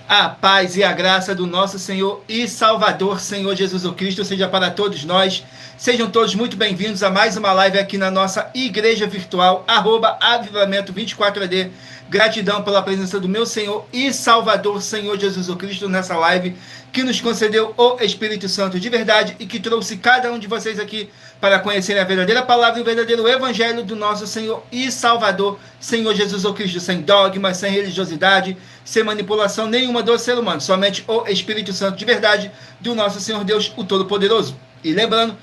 A paz e a graça do nosso Senhor e Salvador, Senhor Jesus Cristo, seja para todos nós. Sejam todos muito bem-vindos a mais uma live aqui na nossa igreja virtual, @avivamento24AD. Gratidão pela presença do meu Senhor e Salvador, Senhor Jesus Cristo, nessa live, que nos concedeu o Espírito Santo de verdade e que trouxe cada um de vocês aqui para conhecerem a verdadeira palavra e o verdadeiro evangelho do nosso Senhor e Salvador, Senhor Jesus Cristo, sem dogmas, sem religiosidade, sem manipulação nenhuma do ser humano, somente o Espírito Santo de verdade do nosso Senhor Deus, o Todo-Poderoso. E lembrando,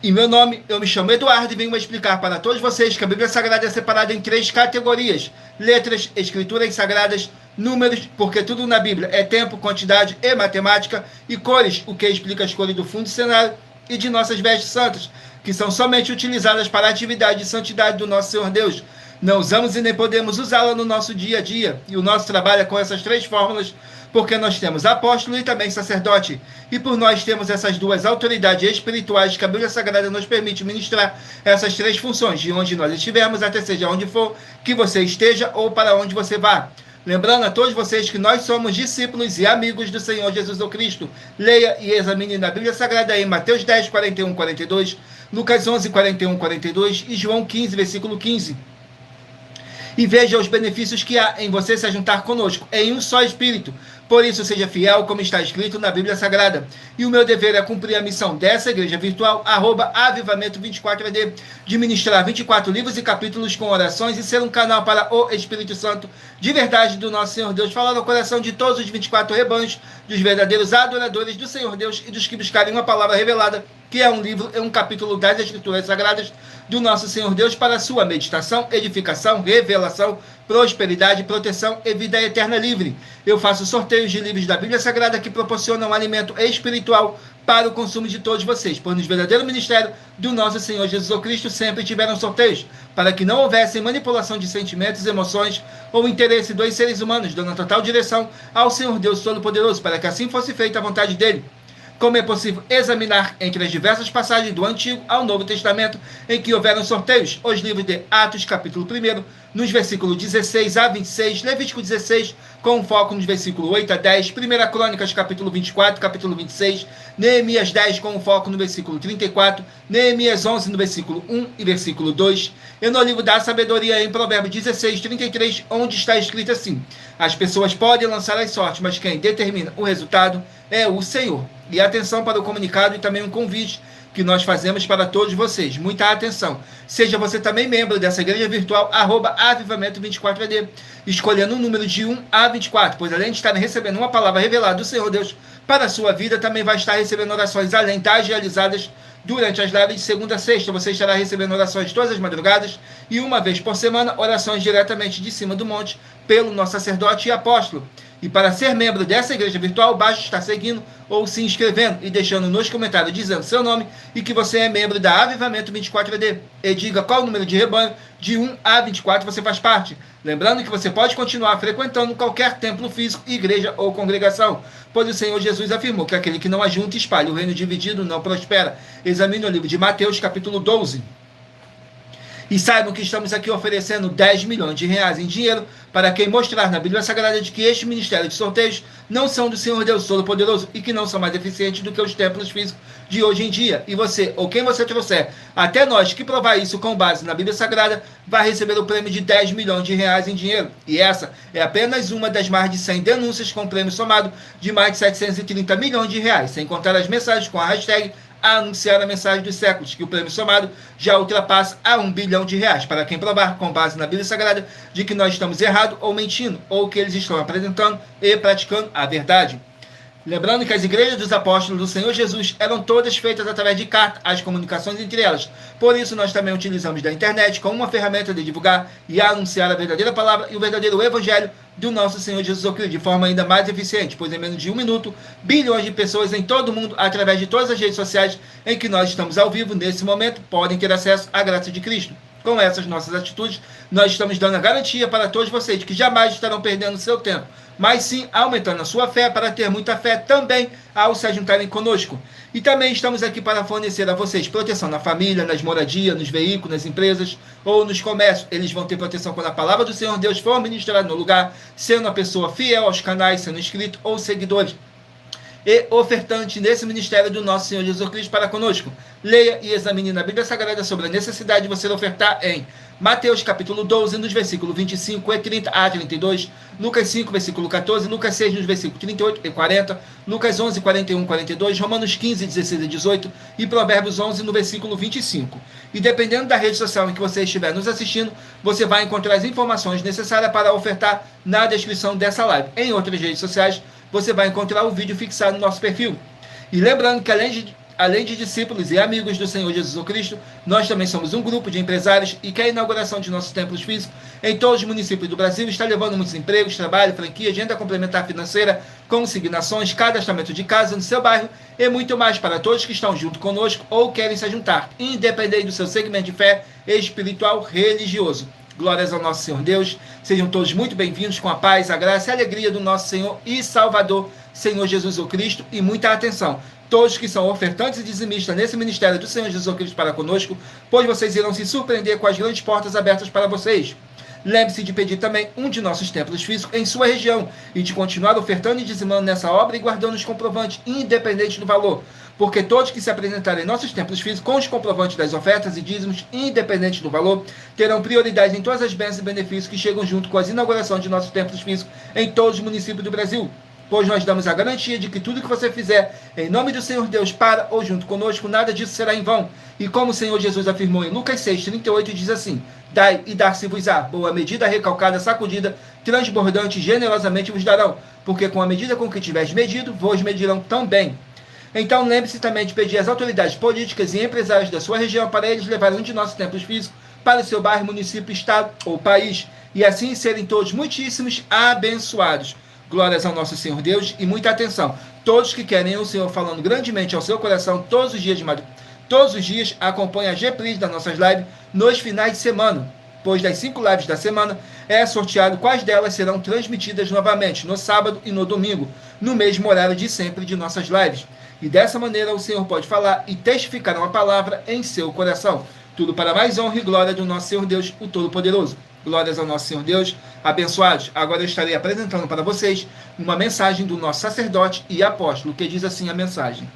em meu nome, eu me chamo Eduardo e venho explicar para todos vocês que a Bíblia Sagrada é separada em 3 categorias: letras, escrituras sagradas, números, porque tudo na Bíblia é tempo, quantidade e matemática, e cores, o que explica as cores do fundo do cenário, e de nossas vestes santas, que são somente utilizadas para a atividade de santidade do nosso Senhor Deus. Não usamos e nem podemos usá-la no nosso dia a dia, e o nosso trabalho é com essas 3 fórmulas, porque nós temos apóstolo e também sacerdote, e por nós temos essas 2 autoridades espirituais que a Bíblia Sagrada nos permite ministrar essas 3 funções, de onde nós estivermos, até seja onde for que você esteja ou para onde você vá. Lembrando a todos vocês que nós somos discípulos e amigos do Senhor Jesus Cristo. Leia e examine na Bíblia Sagrada em Mateus 10, 41, 42, Lucas 11, 41, 42 e João 15, versículo 15. E veja os benefícios que há em você se juntar conosco, em um só Espírito. Por isso, seja fiel, como está escrito na Bíblia Sagrada. E o meu dever é cumprir a missão dessa igreja virtual, @avivamento24AD, de ministrar 24 livros e capítulos com orações e ser um canal para o Espírito Santo de verdade do nosso Senhor Deus, falar no coração de todos os 24 rebanhos, dos verdadeiros adoradores do Senhor Deus e dos que buscarem uma palavra revelada, que é um livro e um capítulo das Escrituras Sagradas do nosso Senhor Deus, para sua meditação, edificação, revelação, prosperidade, proteção e vida eterna livre. Eu faço sorteios de livros da Bíblia Sagrada que proporcionam um alimento espiritual para o consumo de todos vocês, pois no verdadeiro ministério do nosso Senhor Jesus Cristo sempre tiveram sorteios, para que não houvesse manipulação de sentimentos, emoções ou interesse dos seres humanos, dando total direção ao Senhor Deus Todo-Poderoso, para que assim fosse feita a vontade dele. Como é possível examinar entre as diversas passagens do Antigo ao Novo Testamento em que houveram sorteios, os livros de Atos, capítulo 1, nos versículos 16 a 26, Levítico 16, com foco nos versículos 8 a 10, 1 Crônicas, capítulo 24, capítulo 26, Neemias 10, com foco no versículo 34, Neemias 11, no versículo 1 e versículo 2, e no livro da sabedoria, em Provérbios 16, 33, onde está escrito assim: as pessoas podem lançar as sortes, mas quem determina o resultado é o Senhor. E atenção para o comunicado e também um convite que nós fazemos para todos vocês. Muita atenção. Seja você também membro dessa igreja virtual, @avivamento24AD, escolhendo um número de 1 a 24, pois além de estar recebendo uma palavra revelada do Senhor Deus para a sua vida, também vai estar recebendo orações além das realizadas durante as lives de segunda a sexta. Você estará recebendo orações todas as madrugadas e uma vez por semana, orações diretamente de cima do monte pelo nosso sacerdote e apóstolo. E para ser membro dessa igreja virtual, basta estar seguindo ou se inscrevendo e deixando nos comentários dizendo seu nome e que você é membro da Avivamento 24AD. E diga qual o número de rebanho de 1 a 24 você faz parte. Lembrando que você pode continuar frequentando qualquer templo físico, igreja ou congregação, pois o Senhor Jesus afirmou que aquele que não ajunta e espalha o reino dividido não prospera. Examine o livro de Mateus, capítulo 12. E saibam que estamos aqui oferecendo 10 milhões de reais em dinheiro para quem mostrar na Bíblia Sagrada de que este ministério de sorteios não são do Senhor Deus Todo-Poderoso e que não são mais eficientes do que os templos físicos de hoje em dia. E você, ou quem você trouxer, até nós que provar isso com base na Bíblia Sagrada, vai receber o prêmio de 10 milhões de reais em dinheiro. E essa é apenas uma das mais de 100 denúncias com prêmio somado de mais de 730 milhões de reais, sem contar as mensagens com a hashtag a anunciar a mensagem dos séculos, que o prêmio somado já ultrapassa a 1 bilhão de reais, para quem provar, com base na Bíblia Sagrada, de que nós estamos errados ou mentindo, ou que eles estão apresentando e praticando a verdade. Lembrando que as igrejas dos apóstolos do Senhor Jesus eram todas feitas através de carta, as comunicações entre elas. Por isso, nós também utilizamos da internet como uma ferramenta de divulgar e anunciar a verdadeira palavra e o verdadeiro evangelho do nosso Senhor Jesus Cristo, de forma ainda mais eficiente, pois em menos de 1 minuto, bilhões de pessoas em todo o mundo, através de todas as redes sociais em que nós estamos ao vivo, nesse momento, podem ter acesso à graça de Cristo. Com essas nossas atitudes, nós estamos dando a garantia para todos vocês que jamais estarão perdendo seu tempo mas sim aumentando a sua fé para ter muita fé também ao se juntarem conosco. E também estamos aqui para fornecer a vocês proteção na família, nas moradias, nos veículos, nas empresas ou nos comércios. Eles vão ter proteção quando a palavra do Senhor Deus for ministrada no lugar, sendo uma pessoa fiel aos canais, sendo inscrito ou seguidores e ofertante nesse ministério do nosso Senhor Jesus Cristo para conosco. Leia e examine na Bíblia Sagrada sobre a necessidade de você ofertar em Mateus capítulo 12, nos versículos 25 e 30 a 32, Lucas 5, versículo 14, Lucas 6, nos versículos 38 e 40, Lucas 11, 41 e 42, Romanos 15, 16 e 18 e Provérbios 11, no versículo 25. E dependendo da rede social em que você estiver nos assistindo, você vai encontrar as informações necessárias para ofertar na descrição dessa live. Em outras redes sociais, você vai encontrar o vídeo fixado no nosso perfil. E lembrando que além de discípulos e amigos do Senhor Jesus Cristo, nós também somos um grupo de empresários e que a inauguração de nossos templos físicos em todos os municípios do Brasil está levando muitos empregos, trabalho, franquia, agenda complementar financeira, consignações, cadastramento de casa no seu bairro e muito mais para todos que estão junto conosco ou querem se juntar, independente do seu segmento de fé espiritual religioso. Glórias ao nosso Senhor Deus. Sejam todos muito bem-vindos com a paz, a graça e a alegria do nosso Senhor e Salvador, Senhor Jesus Cristo. E muita atenção, todos que são ofertantes e dizimistas nesse ministério do Senhor Jesus Cristo para conosco, pois vocês irão se surpreender com as grandes portas abertas para vocês. Lembre-se de pedir também um de nossos templos físicos em sua região e de continuar ofertando e dizimando nessa obra e guardando os comprovantes, independente do valor. Porque todos que se apresentarem em nossos templos físicos com os comprovantes das ofertas e dízimos, independente do valor, terão prioridade em todas as bênçãos e benefícios que chegam junto com as inaugurações de nossos templos físicos em todos os municípios do Brasil. Pois nós damos a garantia de que tudo que você fizer em nome do Senhor Deus para ou junto conosco, nada disso será em vão. E como o Senhor Jesus afirmou em Lucas 6, 38, diz assim: dai e dar-se-vos-á, boa medida, recalcada, sacudida, transbordante, generosamente vos darão, porque com a medida com que tiveres medido, vos medirão também. Então lembre-se também de pedir às autoridades políticas e empresários da sua região para eles levarem um de nossos templos físicos para o seu bairro, município, estado ou país, e assim serem todos muitíssimos abençoados. Glórias ao nosso Senhor Deus e muita atenção. Todos que querem o Senhor falando grandemente ao seu coração todos os dias acompanhem as reprises das nossas lives nos finais de semana, pois das 5 lives da semana é sorteado quais delas serão transmitidas novamente no sábado e no domingo, no mesmo horário de sempre de nossas lives. E dessa maneira o Senhor pode falar e testificar uma palavra em seu coração. Tudo para mais honra e glória do nosso Senhor Deus, o Todo-Poderoso. Glórias ao nosso Senhor Deus, abençoados. Agora eu estarei apresentando para vocês uma mensagem do nosso sacerdote e apóstolo, que diz assim a mensagem.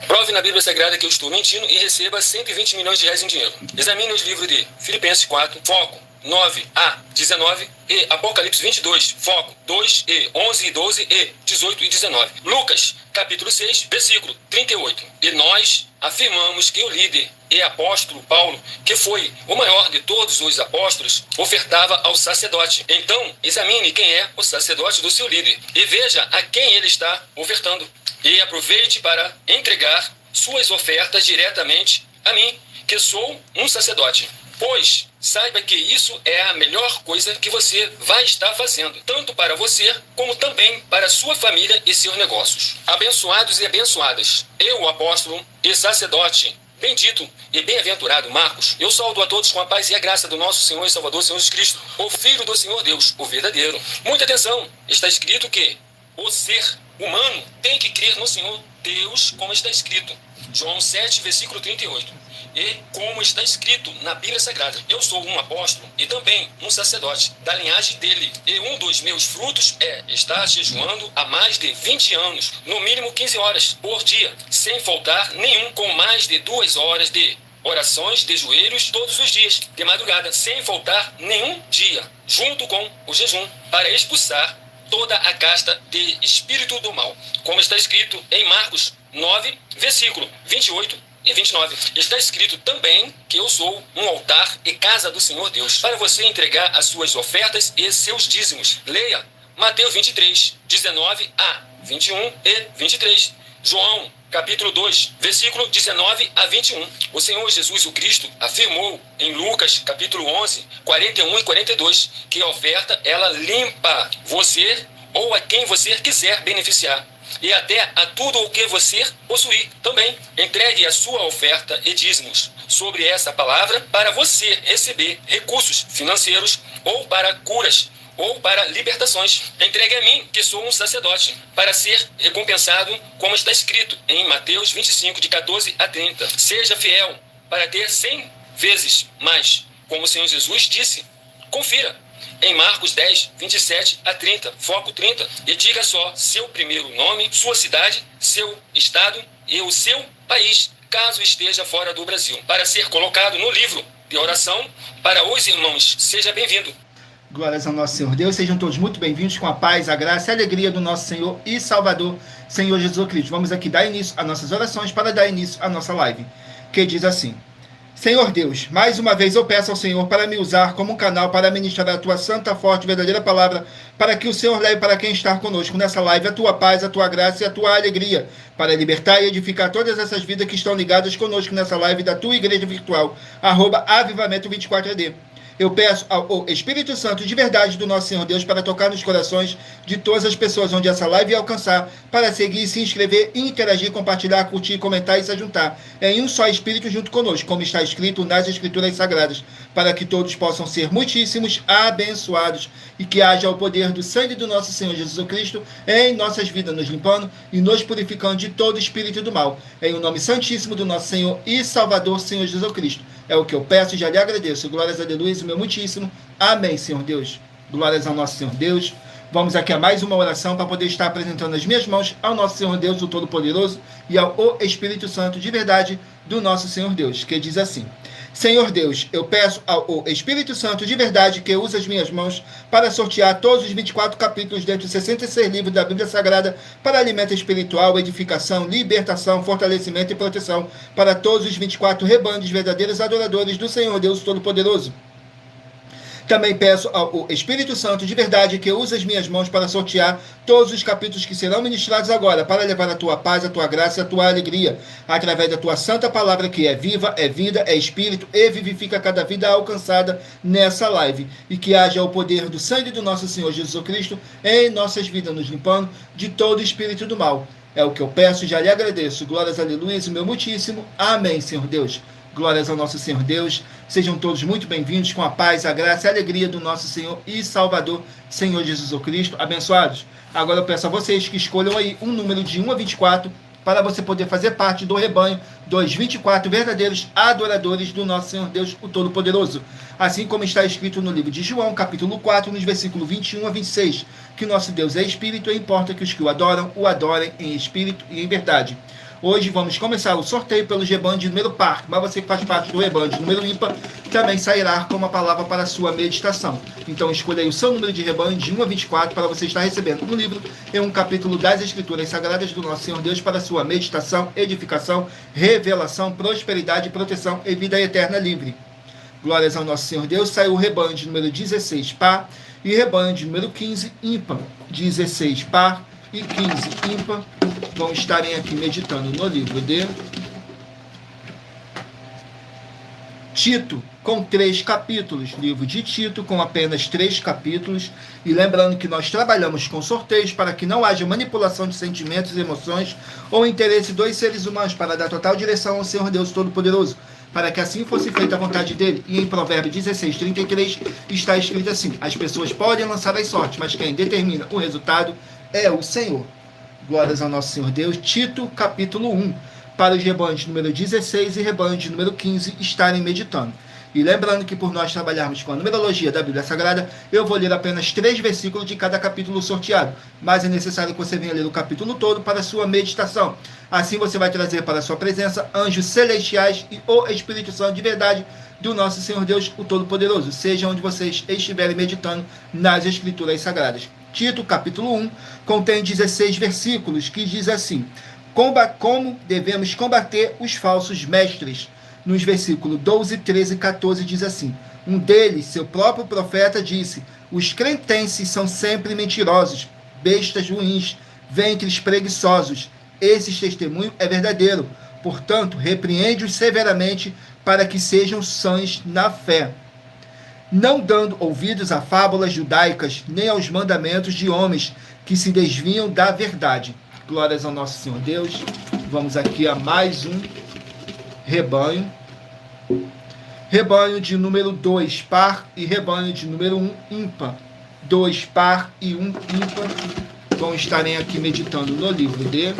Prove na Bíblia Sagrada que eu estou mentindo e receba 120 milhões de reais em dinheiro. Examine os livros de Filipenses 4, foco 9 a 19 e Apocalipse 22, foco 2 e 11 e 12 e 18 e 19. Lucas, capítulo 6, versículo 38. E nós afirmamos que o líder e apóstolo Paulo, que foi o maior de todos os apóstolos, ofertava ao sacerdote. Então, examine quem é o sacerdote do seu líder e veja a quem ele está ofertando. E aproveite para entregar suas ofertas diretamente a mim, que sou um sacerdote. Pois saiba que isso é a melhor coisa que você vai estar fazendo, tanto para você, como também para sua família e seus negócios. Abençoados e abençoadas, eu, o apóstolo e sacerdote, bendito e bem-aventurado Marcos, eu saúdo a todos com a paz e a graça do nosso Senhor e Salvador, Senhor Jesus Cristo, o Filho do Senhor Deus, o verdadeiro. Muita atenção, está escrito que o ser humano tem que crer no Senhor Deus, como está escrito. João 7, versículo 38. E como está escrito na Bíblia Sagrada, eu sou um apóstolo e também um sacerdote da linhagem dele. E um dos meus frutos é estar jejuando há mais de 20 anos, no mínimo 15 horas por dia, sem faltar nenhum, com mais de 2 horas de orações de joelhos todos os dias, de madrugada, sem faltar nenhum dia, junto com o jejum, para expulsar toda a casta de espírito do mal. Como está escrito em Marcos 9, versículo 28 e 29. Está escrito também que eu sou um altar e casa do Senhor Deus, para você entregar as suas ofertas e seus dízimos. Leia Mateus 23, 19 a 21 e 23. João, capítulo 2, versículo 19 a 21. O Senhor Jesus, o Cristo, afirmou em Lucas, capítulo 11, 41 e 42, que a oferta, ela limpa você ou a quem você quiser beneficiar, e até a tudo o que você possuir também. Entregue a sua oferta e dízimos sobre essa palavra para você receber recursos financeiros ou para curas ou para libertações. Entregue a mim, que sou um sacerdote, para ser recompensado, como está escrito em Mateus 25, de 14 a 30. Seja fiel para ter 100 vezes mais, como o Senhor Jesus disse. Confira em Marcos 10, 27 a 30, foco 30, e diga só seu primeiro nome, sua cidade, seu estado e o seu país, caso esteja fora do Brasil, para ser colocado no livro de oração para os irmãos. Seja bem-vindo. Glórias ao nosso Senhor Deus, sejam todos muito bem-vindos com a paz, a graça e a alegria do nosso Senhor e Salvador, Senhor Jesus Cristo. Vamos aqui dar início às nossas orações para dar início à nossa live, que diz assim: Senhor Deus, mais uma vez eu peço ao Senhor para me usar como um canal para ministrar a tua santa, forte e verdadeira palavra, para que o Senhor leve para quem está conosco nessa live a tua paz, a tua graça e a tua alegria, para libertar e edificar todas essas vidas que estão ligadas conosco nessa live da tua igreja virtual, @avivamento24AD. Eu peço ao Espírito Santo de verdade do nosso Senhor Deus para tocar nos corações de todas as pessoas onde essa live alcançar, para seguir, se inscrever, interagir, compartilhar, curtir, comentar e se juntar em um só Espírito junto conosco, como está escrito nas Escrituras Sagradas, para que todos possam ser muitíssimos abençoados e que haja o poder do sangue do nosso Senhor Jesus Cristo em nossas vidas, nos limpando e nos purificando de todo espírito do mal. Em o nome santíssimo do nosso Senhor e Salvador, Senhor Jesus Cristo. É o que eu peço e já lhe agradeço. Glórias a Deus, meu muitíssimo. Amém, Senhor Deus. Glórias ao nosso Senhor Deus. Vamos aqui a mais uma oração para poder estar apresentando as minhas mãos ao nosso Senhor Deus, o Todo-Poderoso, e ao Espírito Santo de verdade do nosso Senhor Deus, que diz assim: Senhor Deus, eu peço ao Espírito Santo de verdade que use as minhas mãos para sortear todos os 24 capítulos dentro dos 66 livros da Bíblia Sagrada para alimento espiritual, edificação, libertação, fortalecimento e proteção para todos os 24 rebanhos verdadeiros adoradores do Senhor Deus Todo-Poderoso. Também peço ao Espírito Santo de verdade que use as minhas mãos para sortear todos os capítulos que serão ministrados agora, para levar a tua paz, a tua graça e a tua alegria, através da tua santa palavra que é viva, é vida, é espírito e vivifica cada vida alcançada nessa live. E que haja o poder do sangue do nosso Senhor Jesus Cristo em nossas vidas, nos limpando de todo espírito do mal. É o que eu peço e já lhe agradeço. Glórias, aleluia, e meu muitíssimo. Amém, Senhor Deus. Glórias ao nosso Senhor Deus. Sejam todos muito bem-vindos com a paz, a graça e a alegria do nosso Senhor e Salvador, Senhor Jesus Cristo. Abençoados. Agora eu peço a vocês que escolham aí um número de 1 a 24 para você poder fazer parte do rebanho dos 24 verdadeiros adoradores do nosso Senhor Deus, o Todo-Poderoso. Assim como está escrito no livro de João, capítulo 4, nos versículos 21 a 26, que nosso Deus é Espírito e importa que os que o adorem em Espírito e em verdade. Hoje vamos começar o sorteio pelo rebanho de número par, mas você que faz parte do rebanho de número ímpar também sairá com uma palavra para a sua meditação. Então escolha aí o seu número de rebanho de 1 a 24 para você estar recebendo um livro e um capítulo das Escrituras Sagradas do nosso Senhor Deus para a sua meditação, edificação, revelação, prosperidade, proteção e vida eterna livre. Glórias ao nosso Senhor Deus. Saiu o rebanho de número 16 par e rebanho de número 15 ímpar. 16 par e 15 ímpar vão estarem aqui meditando no livro de Tito, com 3 capítulos. Livro de Tito, com apenas 3 capítulos. E lembrando que nós trabalhamos com sorteios para que não haja manipulação de sentimentos, emoções ou interesse dos seres humanos, para dar total direção ao Senhor Deus Todo-Poderoso, para que assim fosse feita a vontade dele. E em Provérbios 16, 33, está escrito assim: as pessoas podem lançar as sortes, mas quem determina o resultado é o Senhor. Glórias ao nosso Senhor Deus. Tito, capítulo 1, para os rebanhos de número 16 e rebanho de número 15 estarem meditando. E lembrando que por nós trabalharmos com a numerologia da Bíblia Sagrada, eu vou ler apenas 3 versículos de cada capítulo sorteado, mas é necessário que você venha ler o capítulo todo para a sua meditação. Assim você vai trazer para a sua presença anjos celestiais e o Espírito Santo de verdade do nosso Senhor Deus, o Todo-Poderoso, seja onde vocês estiverem meditando nas Escrituras Sagradas. Tito, capítulo 1, contém 16 versículos, que diz assim: como devemos combater os falsos mestres. Nos versículos 12, 13 e 14 diz assim: um deles, seu próprio profeta, disse: os cretenses são sempre mentirosos, bestas ruins, ventres preguiçosos. Esse testemunho é verdadeiro. Portanto, repreende-os severamente para que sejam sãos na fé, não dando ouvidos a fábulas judaicas, nem aos mandamentos de homens que se desviam da verdade. Glórias ao nosso Senhor Deus. Vamos aqui a mais um rebanho. Rebanho de número 2 par e rebanho de número 1 ímpar. 2 par e 1 ímpar. Vão estarem aqui meditando no livro de...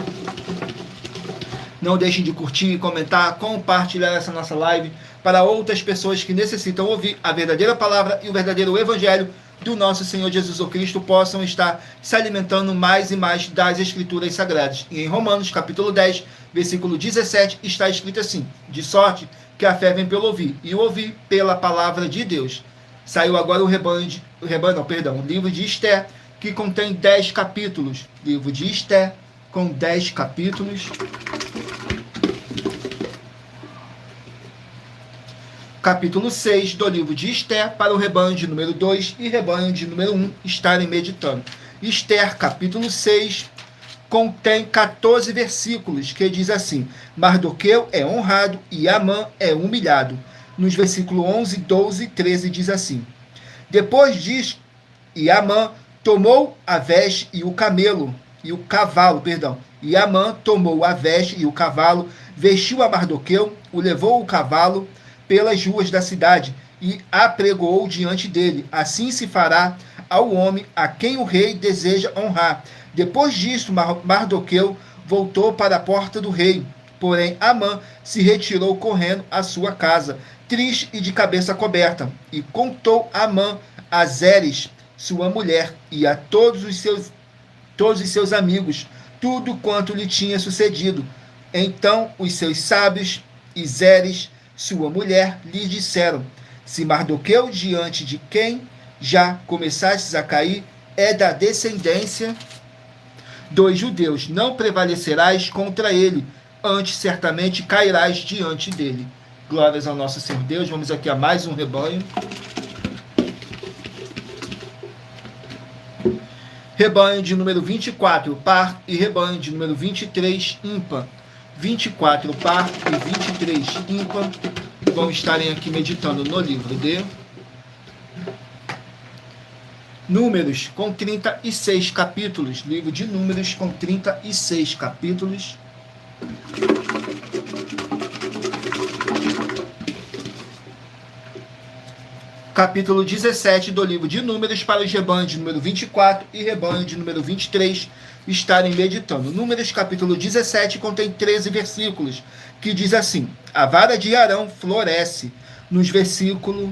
Não deixem de curtir, comentar, compartilhar essa nossa live para outras pessoas que necessitam ouvir a verdadeira palavra e o verdadeiro evangelho do nosso Senhor Jesus Cristo, possam estar se alimentando mais e mais das Escrituras Sagradas. E em Romanos, capítulo 10, versículo 17, está escrito assim: de sorte que a fé vem pelo ouvir, e o ouvir pela palavra de Deus. Saiu agora o livro de Esther, que contém 10 capítulos. Livro de Esther, com 10 capítulos. Capítulo 6 do livro de Esther, para o rebanho de número 2 e rebanho de número 1 estarem meditando. Esther, capítulo 6, contém 14 versículos, que diz assim: Mardoqueu é honrado e Amã é humilhado. Nos versículos 11, 12 e 13 diz assim: depois disso, Amã tomou a veste e o cavalo, e Amã tomou a veste e o cavalo, vestiu a Mardoqueu, o levou o cavalo pelas ruas da cidade e apregoou diante dele. Assim se fará ao homem a quem o rei deseja honrar. Depois disso, Mardoqueu voltou para a porta do rei. Porém, Amã se retirou correndo à sua casa, triste e de cabeça coberta, e contou Amã a Zeres, sua mulher, e a todos os seus amigos, tudo quanto lhe tinha sucedido. Então os seus sábios e Zeres, sua mulher, lhe disseram: se Mardoqueu, diante de quem já começastes a cair, é da descendência dos judeus, não prevalecerás contra ele, antes certamente cairás diante dele. Glórias ao nosso Senhor Deus. Vamos aqui a mais um rebanho. Rebanho de número 24, par, e rebanho de número 23, ímpar. 24 par e 23 ímpar. Vão estarem aqui meditando no livro de Números, com 36 capítulos. Livro de Números, com 36 capítulos. Capítulo 17 do livro de Números, para os rebanhos de número 24 e rebanho de número 23 estarem meditando. Números, capítulo 17, contém 13 versículos, que diz assim: a vara de Arão floresce. Nos versículos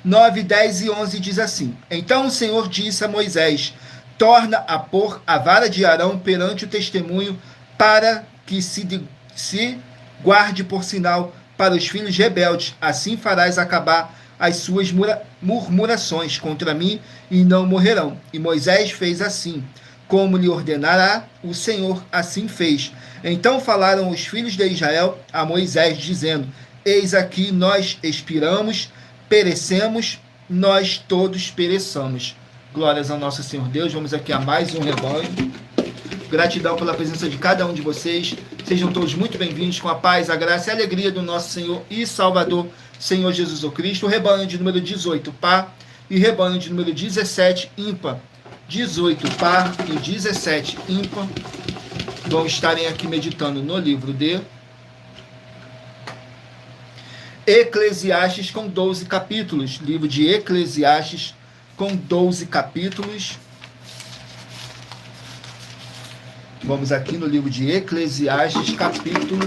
9, 10 e 11 diz assim: então o Senhor disse a Moisés: torna a pôr a vara de Arão perante o testemunho, para que se guarde por sinal para os filhos rebeldes. Assim farás acabar as suas murmurações contra mim, e não morrerão. E Moisés fez assim, como lhe ordenará o Senhor, assim fez. Então falaram os filhos de Israel a Moisés, dizendo: eis aqui nós expiramos, perecemos, nós todos pereçamos. Glórias ao nosso Senhor Deus. Vamos aqui a mais um rebanho. Gratidão pela presença de cada um de vocês. Sejam todos muito bem-vindos, com a paz, a graça e a alegria do nosso Senhor e Salvador, Senhor Jesus Cristo. Rebanho de número 18, par, e rebanho de número 17, ímpar. 18 par e 17 ímpar. Vão estarem aqui meditando no livro de Eclesiastes, com 12 capítulos. Livro de Eclesiastes, com 12 capítulos. Vamos aqui no livro de Eclesiastes, capítulo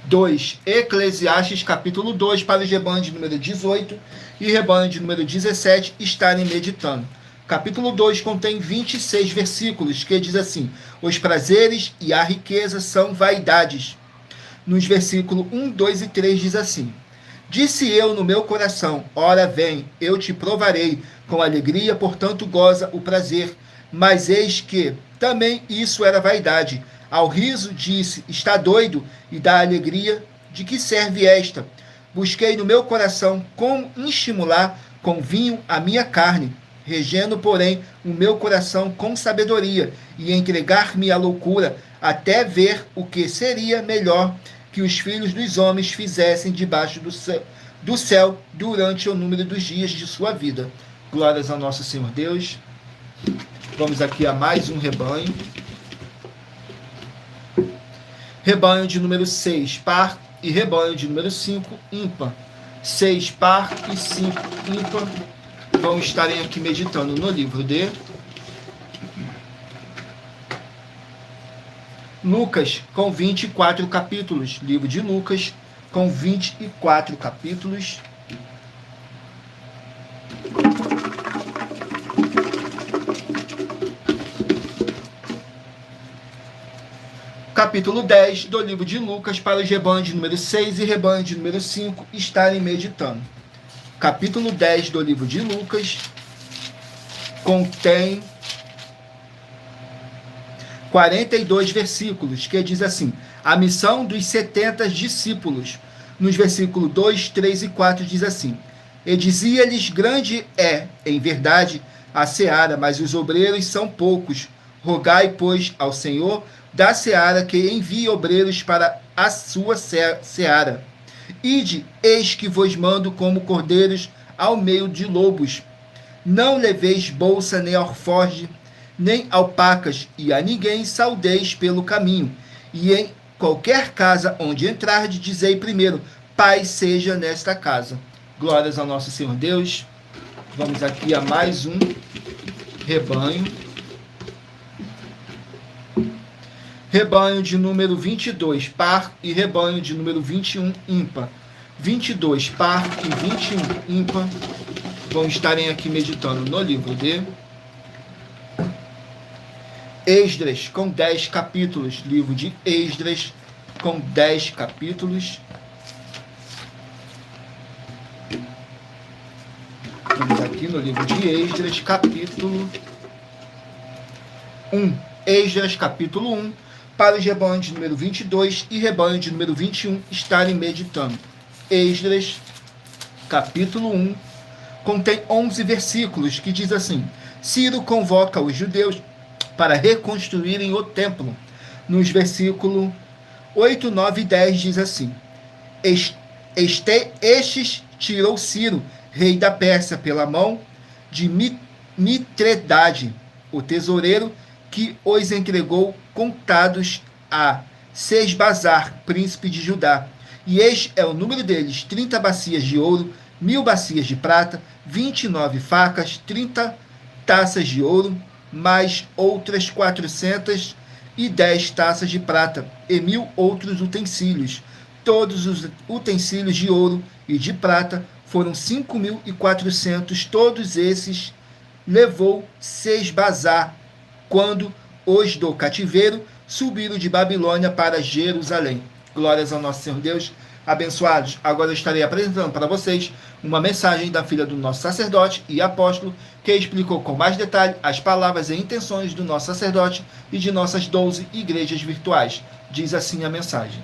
2. Eclesiastes, capítulo 2, para os rebanhos de número 18 e rebanho de número 17 estarem meditando. Capítulo 2 contém 26 versículos, que diz assim: os prazeres e a riqueza são vaidades. Nos versículos 1, 2 e 3 diz assim: disse eu no meu coração: ora vem, eu te provarei com alegria, portanto goza o prazer. Mas eis que também isso era vaidade. Ao riso disse: está doido, e da alegria, de que serve esta? Busquei no meu coração como estimular com vinho a minha carne, regendo, porém, o meu coração com sabedoria, e entregar-me à loucura, até ver o que seria melhor que os filhos dos homens fizessem debaixo do céu durante o número dos dias de sua vida. Glórias ao nosso Senhor Deus. Vamos aqui a mais um rebanho. Rebanho de número 6, par, e rebanho de número 5, ímpar. 6 par e 5 ímpar. Vão estarem aqui meditando no livro de Lucas, com 24 capítulos. Livro de Lucas, com 24 capítulos. Capítulo 10 do livro de Lucas, para os rebanhos de número 6 e rebanho de número 5 estarem meditando. Capítulo 10 do livro de Lucas contém 42 versículos, que diz assim: a missão dos 70 discípulos. Nos versículos 2, 3 e 4 diz assim: e dizia-lhes, grande é, em verdade, a seara, mas os obreiros são poucos. Rogai, pois, ao Senhor da seara que envie obreiros para a sua seara. Ide, eis que vos mando como cordeiros ao meio de lobos. Não leveis bolsa, nem alforje, nem alpacas, e a ninguém saudeis pelo caminho. E em qualquer casa onde entrardes, dizei primeiro, paz seja nesta casa. Glórias ao nosso Senhor Deus. Vamos aqui a mais um rebanho. Rebanho de número 22, par, e rebanho de número 21, ímpar. 22, par, e 21, ímpar. Vão estarem aqui meditando no livro de Esdras, com 10 capítulos. Livro de Esdras, com 10 capítulos. Vamos aqui no livro de Esdras, capítulo 1. Esdras, capítulo 1. Para os rebanhos de número 22 e rebanho de número 21 estarem meditando. Esdras, capítulo 1, contém 11 versículos, que diz assim: Ciro convoca os judeus para reconstruírem o templo. Nos versículos 8, 9 e 10 diz assim: Estes tirou Ciro, rei da Pérsia, pela mão de Mitredade, o tesoureiro, que os entregou contados a Sesbazar, príncipe de Judá. E este é o número deles: 30 bacias de ouro, 1000 bacias de prata, 29 facas, 30 taças de ouro, mais outras 410 taças de prata, e 1000 outros utensílios. Todos os utensílios de ouro e de prata foram 5.400. Todos esses levou Sesbazar, quando os do cativeiro subiram de Babilônia para Jerusalém. Glórias ao nosso Senhor Deus. Abençoados, agora eu estarei apresentando para vocês uma mensagem da filha do nosso sacerdote e apóstolo, que explicou com mais detalhe as palavras e intenções do nosso sacerdote e de nossas 12 igrejas virtuais. Diz assim a mensagem.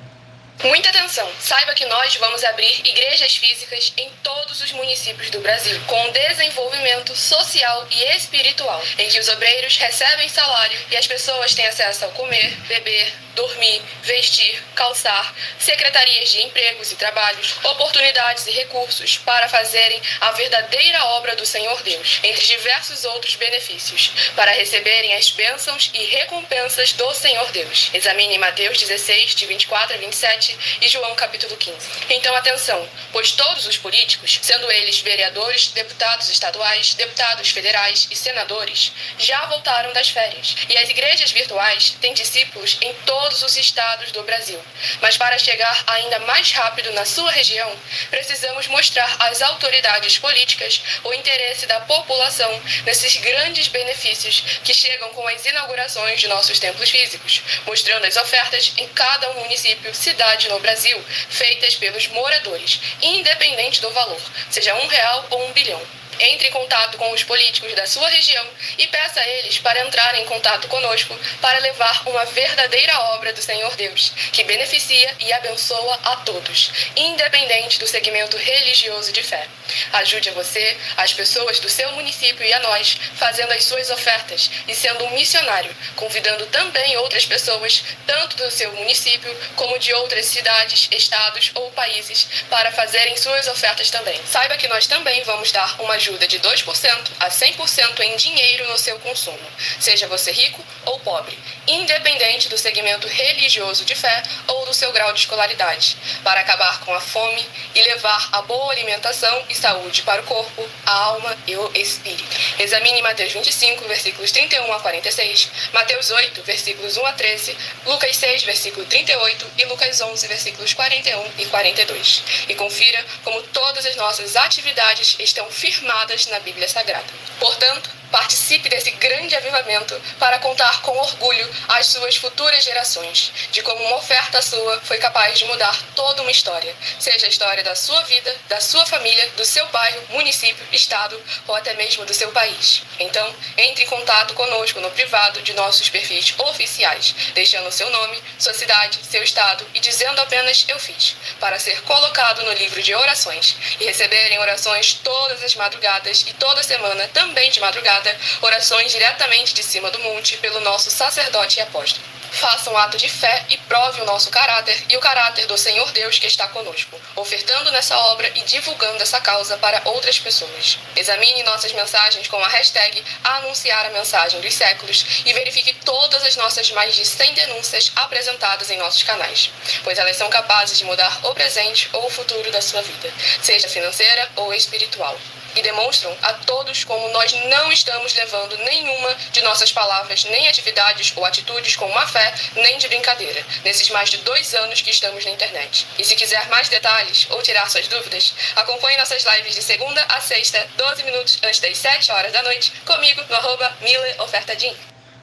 Muita atenção! Saiba que nós vamos abrir igrejas físicas em todos os municípios do Brasil, com desenvolvimento social e espiritual, em que os obreiros recebem salário e as pessoas têm acesso ao comer, beber, dormir, vestir, calçar, secretarias de empregos e trabalhos, oportunidades e recursos para fazerem a verdadeira obra do Senhor Deus, entre diversos outros benefícios, para receberem as bênçãos e recompensas do Senhor Deus. Examine Mateus 16, de 24 a 27, e João capítulo 15. Então atenção, pois todos os políticos, sendo eles vereadores, deputados estaduais, deputados federais e senadores, já voltaram das férias, e as igrejas virtuais têm discípulos em todos os estados do Brasil. Mas para chegar ainda mais rápido na sua região, precisamos mostrar às autoridades políticas o interesse da população nesses grandes benefícios que chegam com as inaugurações de nossos templos físicos, mostrando as ofertas em cada município, cidade no Brasil, feitas pelos moradores, independente do valor, seja R$1 ou 1 bilhão. Entre em contato com os políticos da sua região e peça a eles para entrarem em contato conosco para levar uma verdadeira obra do Senhor Deus, que beneficia e abençoa a todos, independente do segmento religioso de fé. Ajude a você, as pessoas do seu município e a nós, fazendo as suas ofertas e sendo um missionário, convidando também outras pessoas, tanto do seu município como de outras cidades, estados ou países, para fazerem suas ofertas também. Saiba que nós também vamos dar uma ajuda ajuda de 2% a 100% em dinheiro no seu consumo, seja você rico ou pobre, independente do segmento religioso de fé ou do seu grau de escolaridade, para acabar com a fome e levar a boa alimentação e saúde para o corpo, a alma e o espírito. Examine Mateus 25, versículos 31 a 46, Mateus 8, versículos 1 a 13, Lucas 6, versículo 38 e Lucas 11, versículos 41 e 42. E confira como todas as nossas atividades estão firmadas na Bíblia Sagrada. Portanto, participe desse grande avivamento para contar com orgulho às suas futuras gerações de como uma oferta sua foi capaz de mudar toda uma história, seja a história da sua vida, da sua família, do seu bairro, município, estado ou até mesmo do seu país. Então, entre em contato conosco no privado de nossos perfis oficiais, deixando seu nome, sua cidade, seu estado e dizendo apenas "eu fiz", para ser colocado no livro de orações e receberem orações todas as madrugadas e toda semana, também de madrugada, orações diretamente de cima do monte pelo nosso sacerdote e apóstolo. Faça um ato de fé e prove o nosso caráter e o caráter do Senhor Deus que está conosco, ofertando nessa obra e divulgando essa causa para outras pessoas. Examine nossas mensagens com a hashtag Anunciar a Mensagem dos Séculos e verifique todas as nossas mais de 100 denúncias apresentadas em nossos canais, pois elas são capazes de mudar o presente ou o futuro da sua vida, seja financeira ou espiritual. E demonstram a todos como nós não estamos levando nenhuma de nossas palavras, nem atividades ou atitudes com má fé, nem de brincadeira, nesses mais de 2 anos que estamos na internet. E se quiser mais detalhes ou tirar suas dúvidas, acompanhe nossas lives de segunda a sexta, 12 minutos antes das 7 horas da noite, comigo no @MileOfertaDin.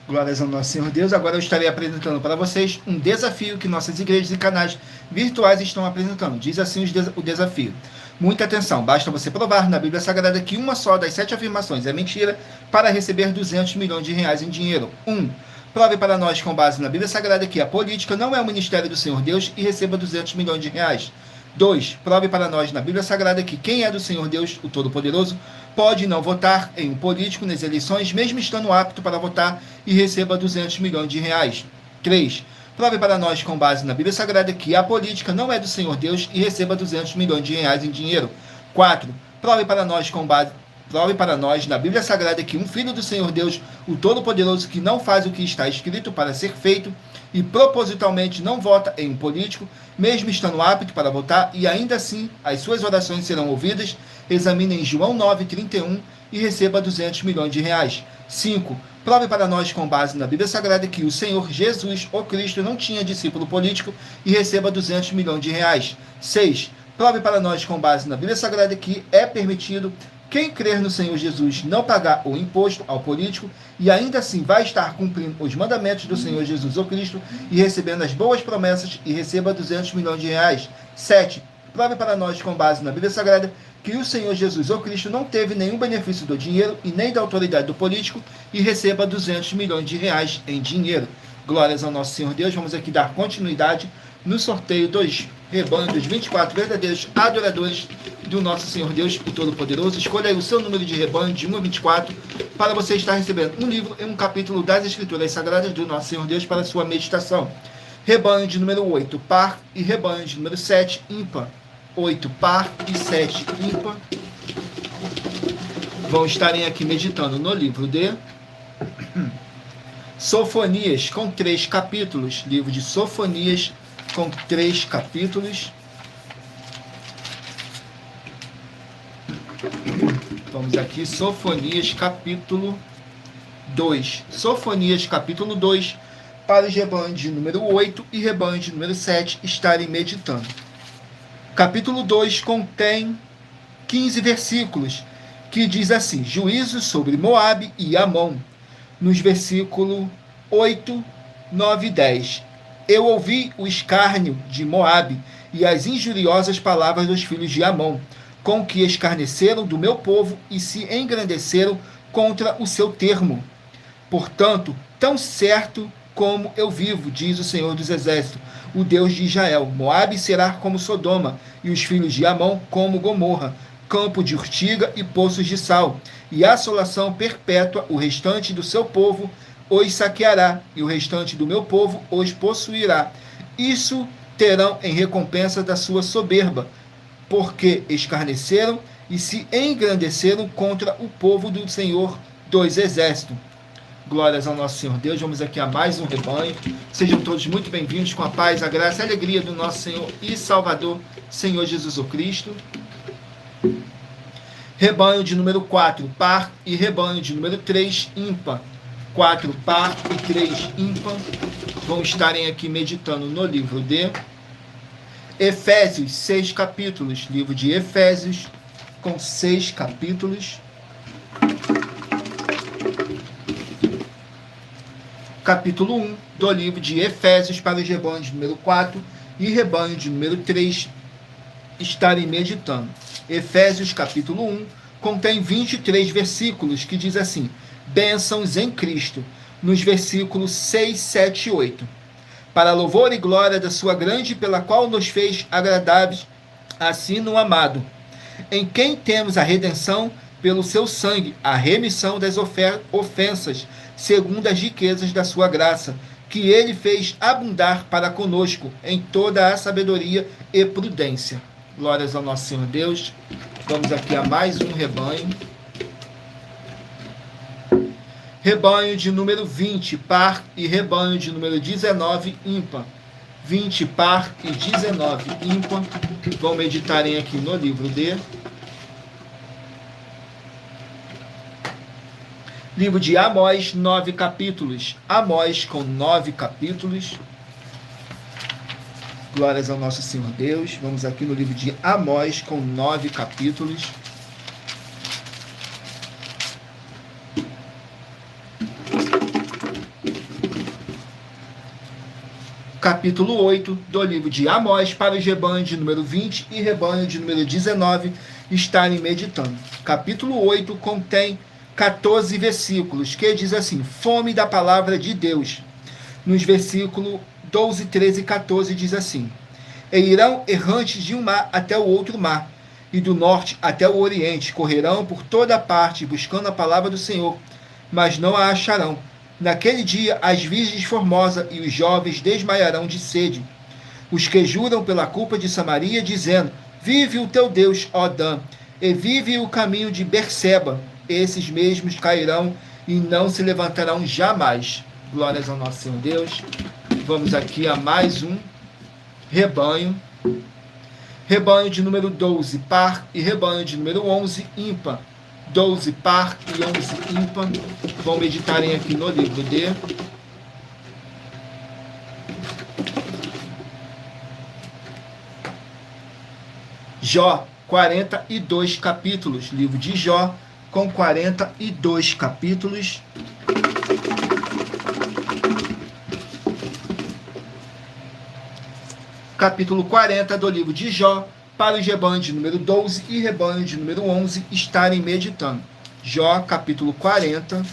Glórias ao nosso Senhor Deus. Agora eu estarei apresentando para vocês um desafio que nossas igrejas e canais virtuais estão apresentando. Diz assim o desafio. Muita atenção, basta você provar na Bíblia Sagrada que uma só das 7 afirmações é mentira para receber 200 milhões de reais em dinheiro. 1. Prove para nós com base na Bíblia Sagrada que a política não é o ministério do Senhor Deus e receba 200 milhões de reais. 2. Prove para nós na Bíblia Sagrada que quem é do Senhor Deus, o Todo-Poderoso, pode não votar em um político nas eleições, mesmo estando apto para votar, e receba 200 milhões de reais. 3. Prove para nós, com base na Bíblia Sagrada, que a política não é do Senhor Deus e receba 200 milhões de reais em dinheiro. 4. Prove para nós na Bíblia Sagrada que um filho do Senhor Deus, o Todo-Poderoso, que não faz o que está escrito para ser feito e propositalmente não vota em um político, mesmo estando apto para votar, e ainda assim as suas orações serão ouvidas. Examine em João 9:31 e receba 200 milhões de reais. 5. Prove para nós, com base na Bíblia Sagrada, que o Senhor Jesus, o Cristo, não tinha discípulo político e receba 200 milhões de reais. 6. Prove para nós, com base na Bíblia Sagrada, que é permitido quem crer no Senhor Jesus não pagar o imposto ao político e ainda assim vai estar cumprindo os mandamentos do Senhor Jesus, o Cristo, e recebendo as boas promessas e receba 200 milhões de reais. 7. Prove para nós, com base na Bíblia Sagrada, que o Senhor Jesus, o Cristo, não teve nenhum benefício do dinheiro e nem da autoridade do político e receba 200 milhões de reais em dinheiro. Glórias ao nosso Senhor Deus. Vamos aqui dar continuidade no sorteio dos rebanhos dos 24 verdadeiros adoradores do nosso Senhor Deus, o Todo-Poderoso. Escolha aí o seu número de rebanho, de 1 a 24, para você estar recebendo um livro e um capítulo das Escrituras Sagradas do nosso Senhor Deus para a sua meditação. Rebanho de número 8, par, e rebanho de número 7, ímpar. 8 par e 7 ímpar vão estarem aqui meditando no livro de Sofonias, com 3 capítulos. Livro de Sofonias, com 3 capítulos. Vamos aqui, Sofonias, capítulo 2. Sofonias, capítulo 2, para os rebanhos de número 8 e rebanho de número 7 estarem meditando. Capítulo 2 contém 15 versículos, que diz assim: juízo sobre Moabe e Amon. Nos versículos 8, 9 e 10. Eu ouvi o escárnio de Moabe e as injuriosas palavras dos filhos de Amon, com que escarneceram do meu povo e se engrandeceram contra o seu termo. Portanto, tão certo como eu vivo, diz o Senhor dos Exércitos, o Deus de Israel, Moabe será como Sodoma, e os filhos de Amon como Gomorra, campo de urtiga e poços de sal, e assolação perpétua. O restante do seu povo os saqueará, e o restante do meu povo os possuirá. Isso terão em recompensa da sua soberba, porque escarneceram e se engrandeceram contra o povo do Senhor dos Exércitos. Glórias ao nosso Senhor Deus. Vamos aqui a mais um rebanho. Sejam todos muito bem-vindos com a paz, a graça e a alegria do nosso Senhor e Salvador, Senhor Jesus Cristo. Rebanho de número 4, par, e rebanho de número 3, ímpar. 4 par e 3 ímpar. Vão estarem aqui meditando no livro de Efésios, 6 capítulos. Livro de Efésios, com 6 capítulos. Capítulo 1 do livro de Efésios para os rebanhos de número 4 e rebanho de número 3 estarem meditando. Efésios capítulo 1 contém 23 versículos que diz assim: bênçãos em Cristo, nos versículos 6, 7 e 8. Para louvor e glória da sua grande, pela qual nos fez agradáveis assim no amado, em quem temos a redenção pelo seu sangue, a remissão das ofensas, segundo as riquezas da sua graça, que ele fez abundar para conosco em toda a sabedoria e prudência. Glórias ao nosso Senhor Deus. Vamos aqui a mais um rebanho. Rebanho de número 20, par, e rebanho de número 19, ímpar. 20 par e 19 ímpar. Vão meditarem aqui no livro de livro de Amós, 9 capítulos. Amós com 9 capítulos. Glórias ao nosso Senhor Deus. Vamos aqui no livro de Amós com 9 capítulos. Capítulo 8 do livro de Amós para os rebanhos de número 20 e rebanho de número 19 estarem meditando. Capítulo 8 contém 14 versículos, que diz assim: fome da palavra de Deus. Nos versículos 12, 13 e 14 diz assim: e irão errantes de um mar até o outro mar, e do norte até o oriente, correrão por toda parte, buscando a palavra do Senhor, mas não a acharão. Naquele dia as virgens formosas e os jovens desmaiarão de sede. Os que juram pela culpa de Samaria, dizendo: vive o teu Deus, ó Dan, e vive o caminho de Berseba. Esses mesmos cairão e não se levantarão jamais. Glórias ao nosso Senhor Deus. Vamos aqui a mais um rebanho. Rebanho de número 12, par, e rebanho de número 11, ímpar. 12 par e 11 ímpar. Vão meditarem aqui no livro de Jó, 42 capítulos. Livro de Jó com 42 capítulos. Capítulo 40 do livro de Jó, para os rebanhos de número 12 e rebanho de número 11 estarem meditando. Jó, capítulo 40.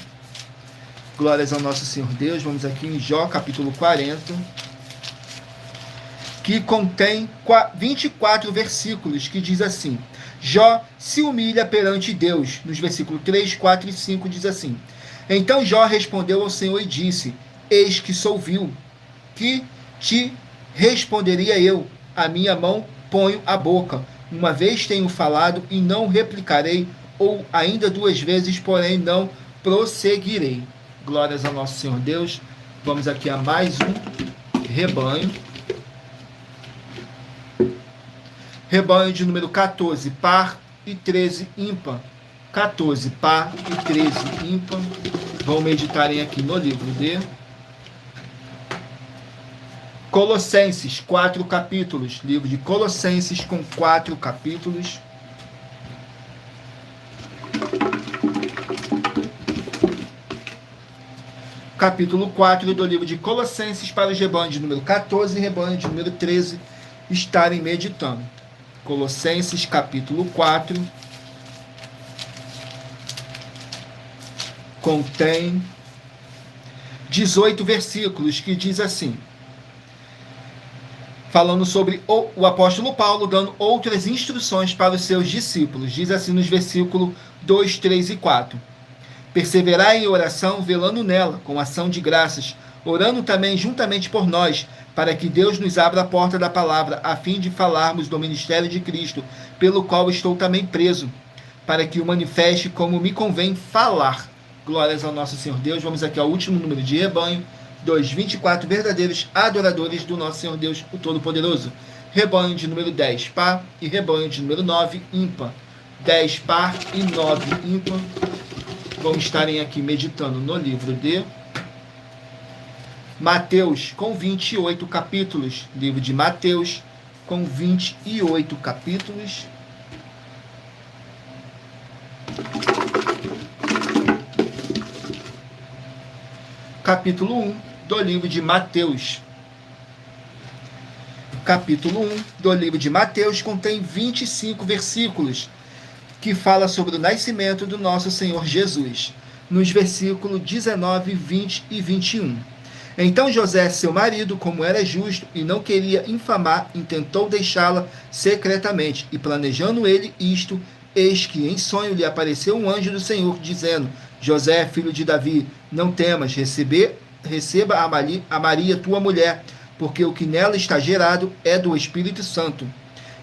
Glórias ao nosso Senhor Deus. Vamos aqui em Jó, capítulo 40, que contém 24 versículos, que diz assim: Jó se humilha perante Deus. Nos versículos 3, 4 e 5 diz assim: então Jó respondeu ao Senhor e disse: eis que sou vil, que te responderia eu? A minha mão ponho à boca. Uma vez tenho falado e não replicarei, ou ainda 2 vezes, porém não prosseguirei. Glórias ao nosso Senhor Deus. Vamos aqui a mais um rebanho. Rebanho de número 14, par, e 13, ímpar. 14, par, e 13, ímpar. Vão meditarem aqui no livro de Colossenses, 4 capítulos. Livro de Colossenses com 4 capítulos. Capítulo 4 do livro de Colossenses para os rebanhos de número 14 e rebanho de número 13 estarem meditando. Colossenses, capítulo 4, contém 18 versículos, que diz assim, falando sobre o apóstolo Paulo dando outras instruções para os seus discípulos. Diz assim nos versículos 2, 3 e 4. Perseverai em oração, velando nela, com ação de graças, orando também juntamente por nós, para que Deus nos abra a porta da palavra, a fim de falarmos do ministério de Cristo, pelo qual estou também preso, para que o manifeste como me convém falar. Glórias ao nosso Senhor Deus. Vamos aqui ao último número de rebanho, 24 verdadeiros adoradores do nosso Senhor Deus, o Todo-Poderoso. Rebanho de número 10, par, e rebanho de número 9, ímpar. 10 par e 9 ímpar. Vamos estarem aqui meditando no livro de Mateus, com 28 capítulos. Livro de Mateus, com 28 capítulos. Capítulo 1 do livro de Mateus. Capítulo 1 do livro de Mateus contém 25 versículos, que fala sobre o nascimento do nosso Senhor Jesus, nos versículos 19, 20 e 21. Então José, seu marido, como era justo e não queria infamar, intentou deixá-la secretamente, e planejando ele isto, eis que em sonho lhe apareceu um anjo do Senhor, dizendo: José, filho de Davi, não temas, receba a Maria, tua mulher, porque o que nela está gerado é do Espírito Santo.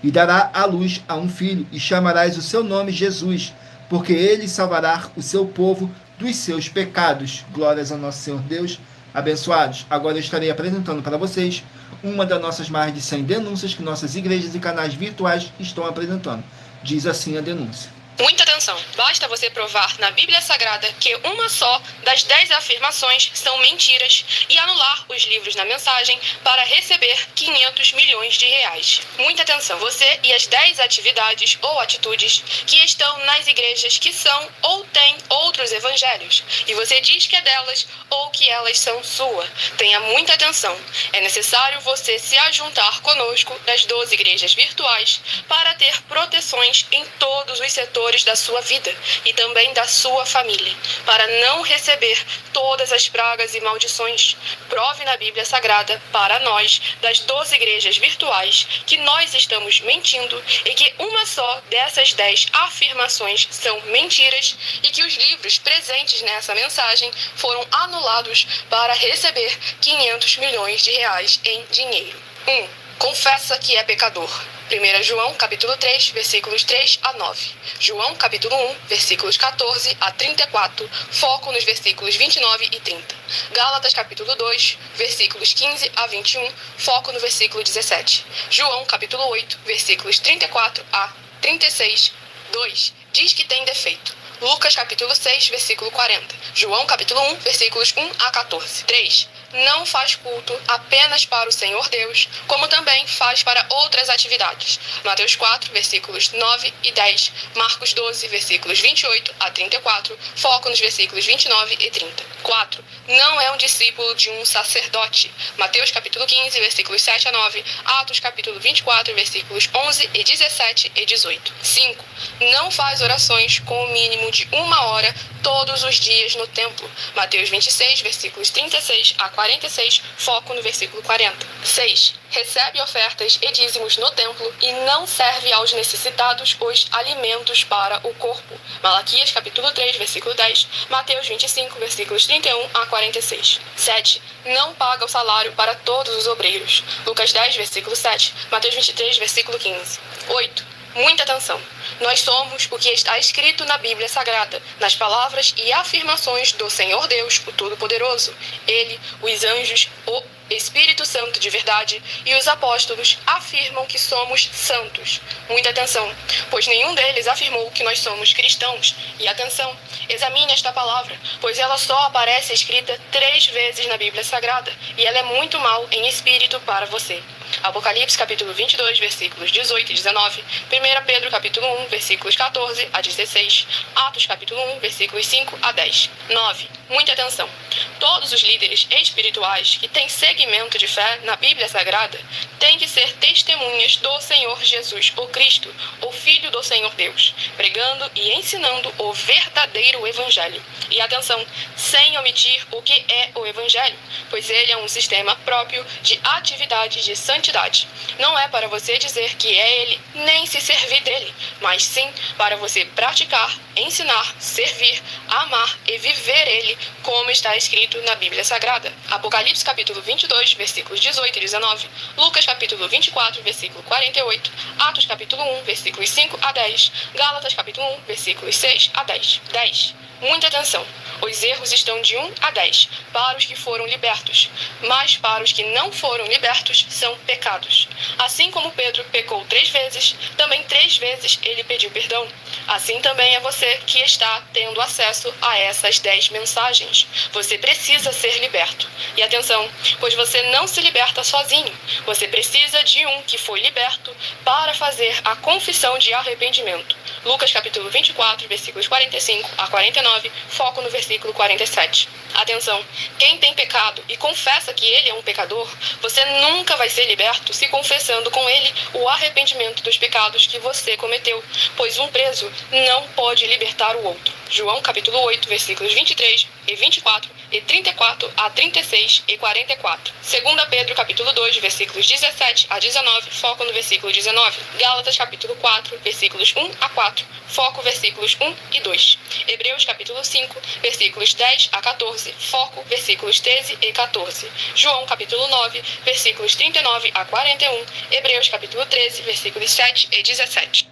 E dará à luz a um filho, e chamarás o seu nome Jesus, porque ele salvará o seu povo dos seus pecados. Glórias ao nosso Senhor Deus. Abençoados. Agora eu estarei apresentando para vocês uma das nossas mais de 100 denúncias que nossas igrejas e canais virtuais estão apresentando. Diz assim a denúncia. Muita atenção! Basta você provar na Bíblia Sagrada que uma só das 10 afirmações são mentiras e anular os livros na mensagem para receber 500 milhões de reais. Muita atenção! Você e as 10 atividades ou atitudes que estão nas igrejas que são ou têm outros evangelhos e você diz que é delas ou que elas são sua. Tenha muita atenção! É necessário você se ajuntar conosco das 12 igrejas virtuais para ter proteções em todos os setores da sua vida e também da sua família, para não receber todas as pragas e maldições. Prove na Bíblia Sagrada para nós, das 12 igrejas virtuais, que nós estamos mentindo e que uma só dessas 10 afirmações são mentiras e que os livros presentes nessa mensagem foram anulados para receber 500 milhões de reais em dinheiro. 1. Confessa que é pecador. 1 João, capítulo 3, versículos 3 a 9. João, capítulo 1, versículos 14 a 34, foco nos versículos 29 e 30. Gálatas, capítulo 2, versículos 15 a 21, foco no versículo 17. João, capítulo 8, versículos 34 a 36, 2. Diz que tem defeito. Lucas, capítulo 6, versículo 40. João, capítulo 1, versículos 1 a 14. 3. Não faz culto apenas para o Senhor Deus, como também faz para outras atividades. Mateus 4, versículos 9 e 10. Marcos 12, versículos 28 a 34. Foco nos versículos 29 e 30. 4. Não é um discípulo de um sacerdote. Mateus capítulo 15, versículos 7 a 9. Atos capítulo 24, versículos 11 e 17 e 18. 5. Não faz orações com o mínimo de 1 hora todos os dias no templo. Mateus 26, versículos 36 a 46, foco no versículo 40. 6. Recebe ofertas e dízimos no templo e não serve aos necessitados os alimentos para o corpo. Malaquias capítulo 3, versículo 10. Mateus 25, versículos 31 a 46. 7. Não paga o salário para todos os obreiros. Lucas 10, versículo 7. Mateus 23, versículo 15. 8. Muita atenção! Nós somos o que está escrito na Bíblia Sagrada, nas palavras e afirmações do Senhor Deus, o Todo-Poderoso. Ele, os anjos, o Espírito Santo de verdade e os apóstolos afirmam que somos santos. Muita atenção, pois nenhum deles afirmou que nós somos cristãos. E atenção, examine esta palavra, pois ela só aparece escrita 3 vezes na Bíblia Sagrada e ela é muito mal em espírito para você. Apocalipse capítulo 22, versículos 18 e 19. 1 Pedro capítulo 1, versículos 14 a 16. Atos capítulo 1, versículos 5 a 10. 9. Muita atenção. Todos os líderes espirituais que têm segmento de fé na Bíblia Sagrada têm que ser testemunhas do Senhor Jesus, o Cristo, o Filho do Senhor Deus, pregando e ensinando o verdadeiro Evangelho. E atenção, sem omitir o que é o Evangelho, pois ele é um sistema próprio de atividade de santidade. Não é para você dizer que é ele, nem se servir dele, mas sim para você praticar, ensinar, servir, amar e viver ele, como está escrito escrito na Bíblia Sagrada. Apocalipse capítulo 22, versículos 18 e 19. Lucas capítulo 24, versículo 48. Atos capítulo 1, versículos 5 a 10. Gálatas capítulo 1, versículos 6 a 10. 10. Muita atenção. Os erros estão de 1 a 10 para os que foram libertos, mas para os que não foram libertos são pecados. Assim como Pedro pecou 3 vezes, também 3 vezes ele pediu perdão. Assim também é você que está tendo acesso a essas 10 mensagens. Você precisa ser liberto. E atenção, pois você não se liberta sozinho. Você precisa de um que foi liberto para fazer a confissão de arrependimento. Lucas capítulo 24, versículos 45 a 49, foco no versículo 47. Atenção, quem tem pecado e confessa que ele é um pecador, você nunca vai ser liberto se confessando com ele o arrependimento dos pecados que você cometeu, pois um preso não pode libertar o outro. João capítulo 8, versículos 23 e 24 e 34 a 36 e 44. 2 Pedro capítulo 2, versículos 17 a 19, foco no versículo 19. Gálatas capítulo 4, versículos 1 a 4, foco versículos 1 e 2. Hebreus capítulo 5, versículos 10 a 14, foco versículos 13 e 14. João capítulo 9, versículos 39 a 41. Hebreus capítulo 13, versículos 7 e 17.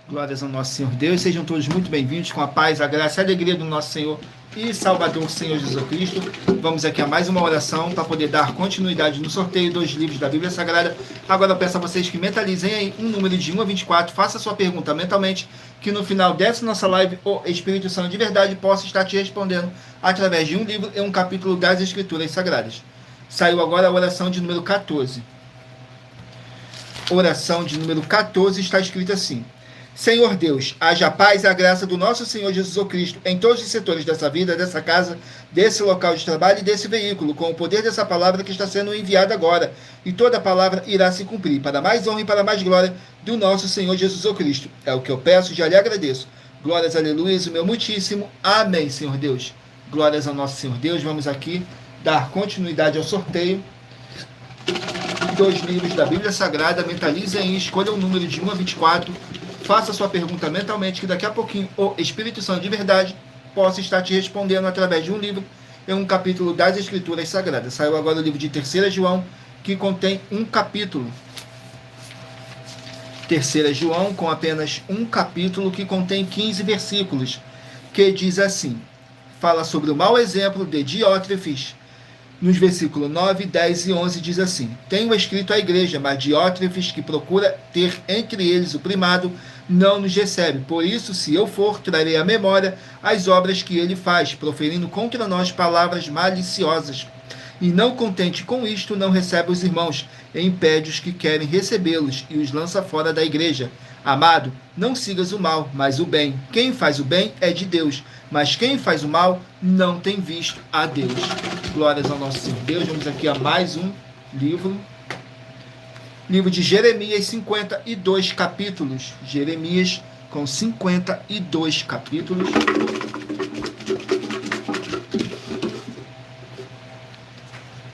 Glórias ao nosso Senhor Deus. Sejam todos muito bem-vindos com a paz, a graça e a alegria do nosso Senhor e Salvador, Senhor Jesus Cristo. Vamos aqui a mais uma oração para poder dar continuidade no sorteio dos livros da Bíblia Sagrada. Agora eu peço a vocês que mentalizem aí um número de 1 a 24, faça a sua pergunta mentalmente, que no final dessa nossa live o Espírito Santo de verdade possa estar te respondendo através de um livro e um capítulo das Escrituras Sagradas. Saiu agora a oração de número 14. Oração de número 14 está escrita assim: Senhor Deus, haja a paz e a graça do nosso Senhor Jesus Cristo em todos os setores dessa vida, dessa casa, desse local de trabalho e desse veículo, com o poder dessa palavra que está sendo enviada agora. E toda a palavra irá se cumprir, para mais honra e para mais glória do nosso Senhor Jesus Cristo. É o que eu peço e já lhe agradeço. Glórias, aleluia, o meu muitíssimo. Amém, Senhor Deus. Glórias ao nosso Senhor Deus. Vamos aqui dar continuidade ao sorteio dos livros da Bíblia Sagrada. Mentalizem e escolham o número de 1 a 24. Faça sua pergunta mentalmente, que daqui a pouquinho o Espírito Santo de verdade possa estar te respondendo através de um livro e um capítulo das Escrituras Sagradas. Saiu agora o livro de 3 João, que contém um capítulo. 3 João, com apenas um capítulo, que contém 15 versículos, que diz assim, fala sobre o mau exemplo de Diótrefes. Nos versículos 9, 10 e 11 diz assim: Tenho escrito à igreja, mas Diótrefes, que procura ter entre eles o primado, não nos recebe. Por isso, se eu for, trarei à memória as obras que ele faz, proferindo contra nós palavras maliciosas. E não contente com isto, não recebe os irmãos, e impede os que querem recebê-los, e os lança fora da igreja. Amado, não sigas o mal, mas o bem. Quem faz o bem é de Deus, mas quem faz o mal não tem visto a Deus. Glórias ao nosso Senhor Deus. Vamos aqui a mais um livro. Livro de Jeremias, 52 capítulos. Jeremias com 52 capítulos.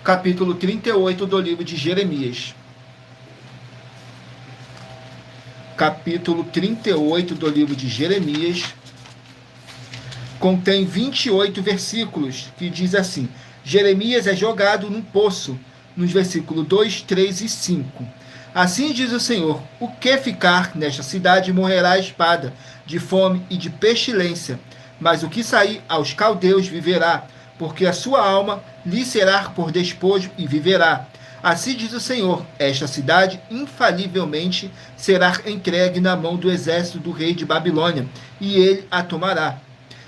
Capítulo 38 do livro de Jeremias. Capítulo 38 do livro de Jeremias contém 28 versículos, que diz assim: Jeremias é jogado num poço, nos versículos 2, 3 e 5. Assim diz o Senhor: o que ficar nesta cidade morrerá a espada, de fome e de pestilência, mas o que sair aos caldeus viverá, porque a sua alma lhe será por despojo e viverá. Assim diz o Senhor: esta cidade infalivelmente será entregue na mão do exército do rei de Babilônia, e ele a tomará.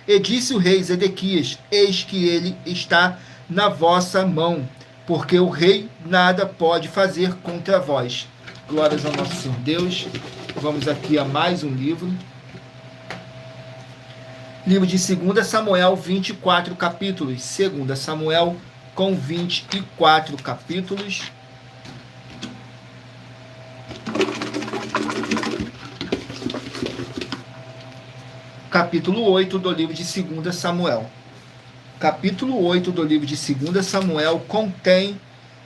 E disse o rei Zedequias: eis que ele está na vossa mão, porque o rei nada pode fazer contra vós. Glórias ao nosso Senhor Deus. Vamos aqui a mais um livro. Livro de 2 Samuel, 24 capítulos. 2 Samuel com 24 capítulos. Capítulo 8 do livro de 2 Samuel. Capítulo 8 do livro de 2 Samuel contém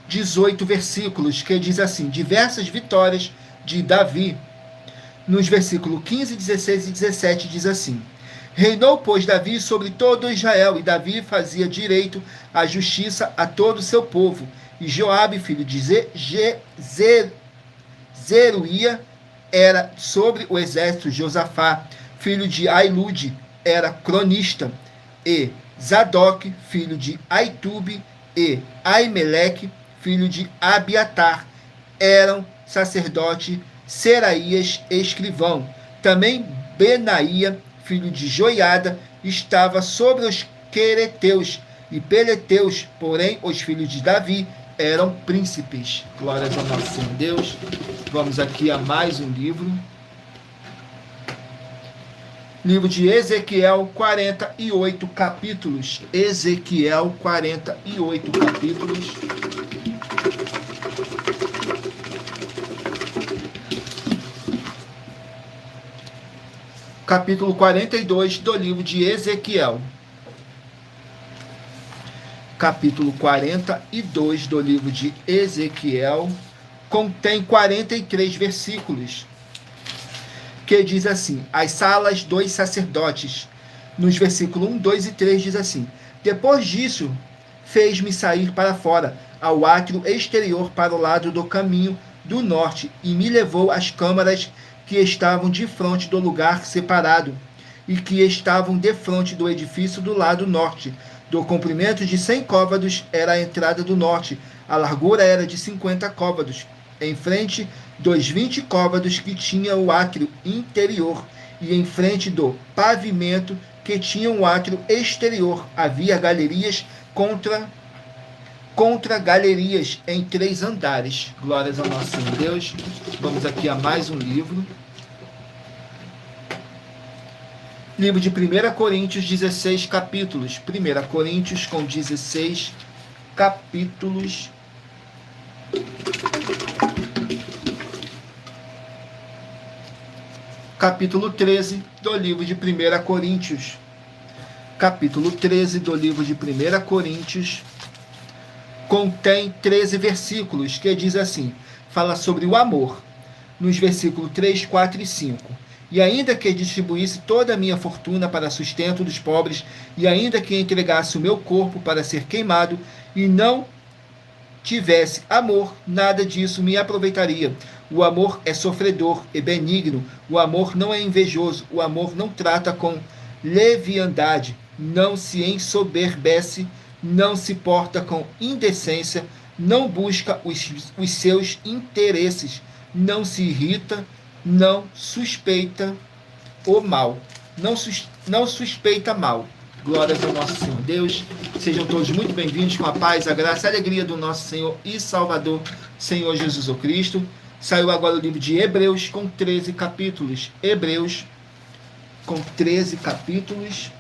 18 versículos, que diz assim: diversas vitórias de Davi. Nos versículos 15, 16 e 17 diz assim: Reinou, pois, Davi sobre todo Israel, e Davi fazia direito à justiça a todo o seu povo. E Joabe, filho de Zeruia, era sobre o exército. Josafá, filho de Ailude, era cronista. E Zadok, filho de Aitube, e Aimeleque, filho de Abiatar, eram sacerdote. Seraías, escrivão. Também Benaía, filho de Joiada, estava sobre os quereteus e peleteus, porém os filhos de Davi eram príncipes. Glórias ao nosso Senhor Deus. Vamos aqui a mais um livro. Livro de Ezequiel, 48 capítulos. Ezequiel, 48 capítulos. Capítulo 42 do livro de Ezequiel. Capítulo 42 do livro de Ezequiel contém 43 versículos, que diz assim: as salas dos sacerdotes. Nos versículos 1, 2 e 3 diz assim: depois disso, fez-me sair para fora, ao átrio exterior, para o lado do caminho do norte, e me levou às câmaras que estavam defronte do lugar separado, e que estavam defronte do edifício do lado norte. Do comprimento de 100 côvados era a entrada do norte, a largura era de 50 côvados. Em frente dos 20 côvados que tinha o átrio interior, e em frente do pavimento que tinha o átrio exterior, havia galerias contra galerias em 3 andares. Glórias ao nosso Senhor Deus. Vamos aqui a mais um livro. Livro de 1 Coríntios, 16 capítulos. 1 Coríntios com 16 capítulos. Capítulo 13 do livro de 1 Coríntios. Capítulo 13 do livro de 1 Coríntios contém 13 versículos, que diz assim, fala sobre o amor, nos versículos 3, 4 e 5. E ainda que distribuísse toda a minha fortuna para sustento dos pobres, e ainda que entregasse o meu corpo para ser queimado, e não tivesse amor, nada disso me aproveitaria. O amor é sofredor e benigno, o amor não é invejoso, o amor não trata com leviandade, não se ensoberbece, não se porta com indecência, não busca os seus interesses, não se irrita, não suspeita o mal, não suspeita mal. Glórias ao nosso Senhor Deus. Sejam todos muito bem-vindos com a paz, a graça e a alegria do nosso Senhor e Salvador, Senhor Jesus Cristo. Saiu agora o livro de Hebreus com 13 capítulos. Hebreus com 13 capítulos.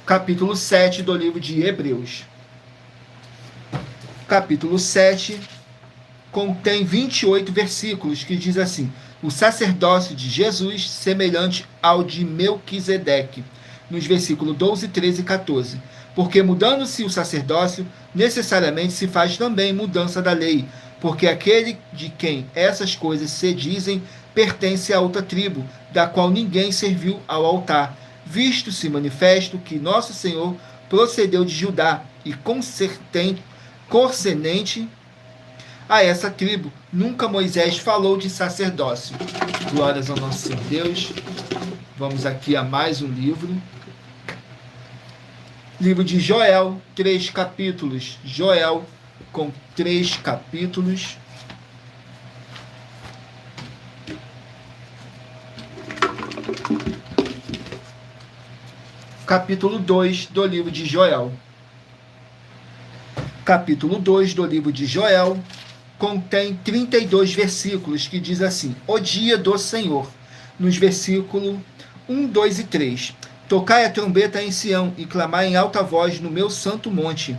Capítulo 7 do livro de Hebreus. Capítulo 7 contém 28 versículos, que diz assim: o sacerdócio de Jesus semelhante ao de Melquisedeque, nos versículos 12, 13 e 14. Porque mudando-se o sacerdócio, necessariamente se faz também mudança da lei, porque aquele de quem essas coisas se dizem pertence a outra tribo, da qual ninguém serviu ao altar, visto-se manifesto que nosso Senhor procedeu de Judá, e concernente a essa tribo, nunca Moisés falou de sacerdócio. Glórias ao nosso Senhor Deus. Vamos aqui a mais um livro. Livro de Joel, 3 capítulos. Joel com 3 capítulos. Capítulo 2 do livro de Joel. Capítulo 2 do livro de Joel contém 32 versículos, que diz assim: o dia do Senhor, nos versículos 1, 2 e 3. Tocai a trombeta em Sião e clamai em alta voz no meu santo monte.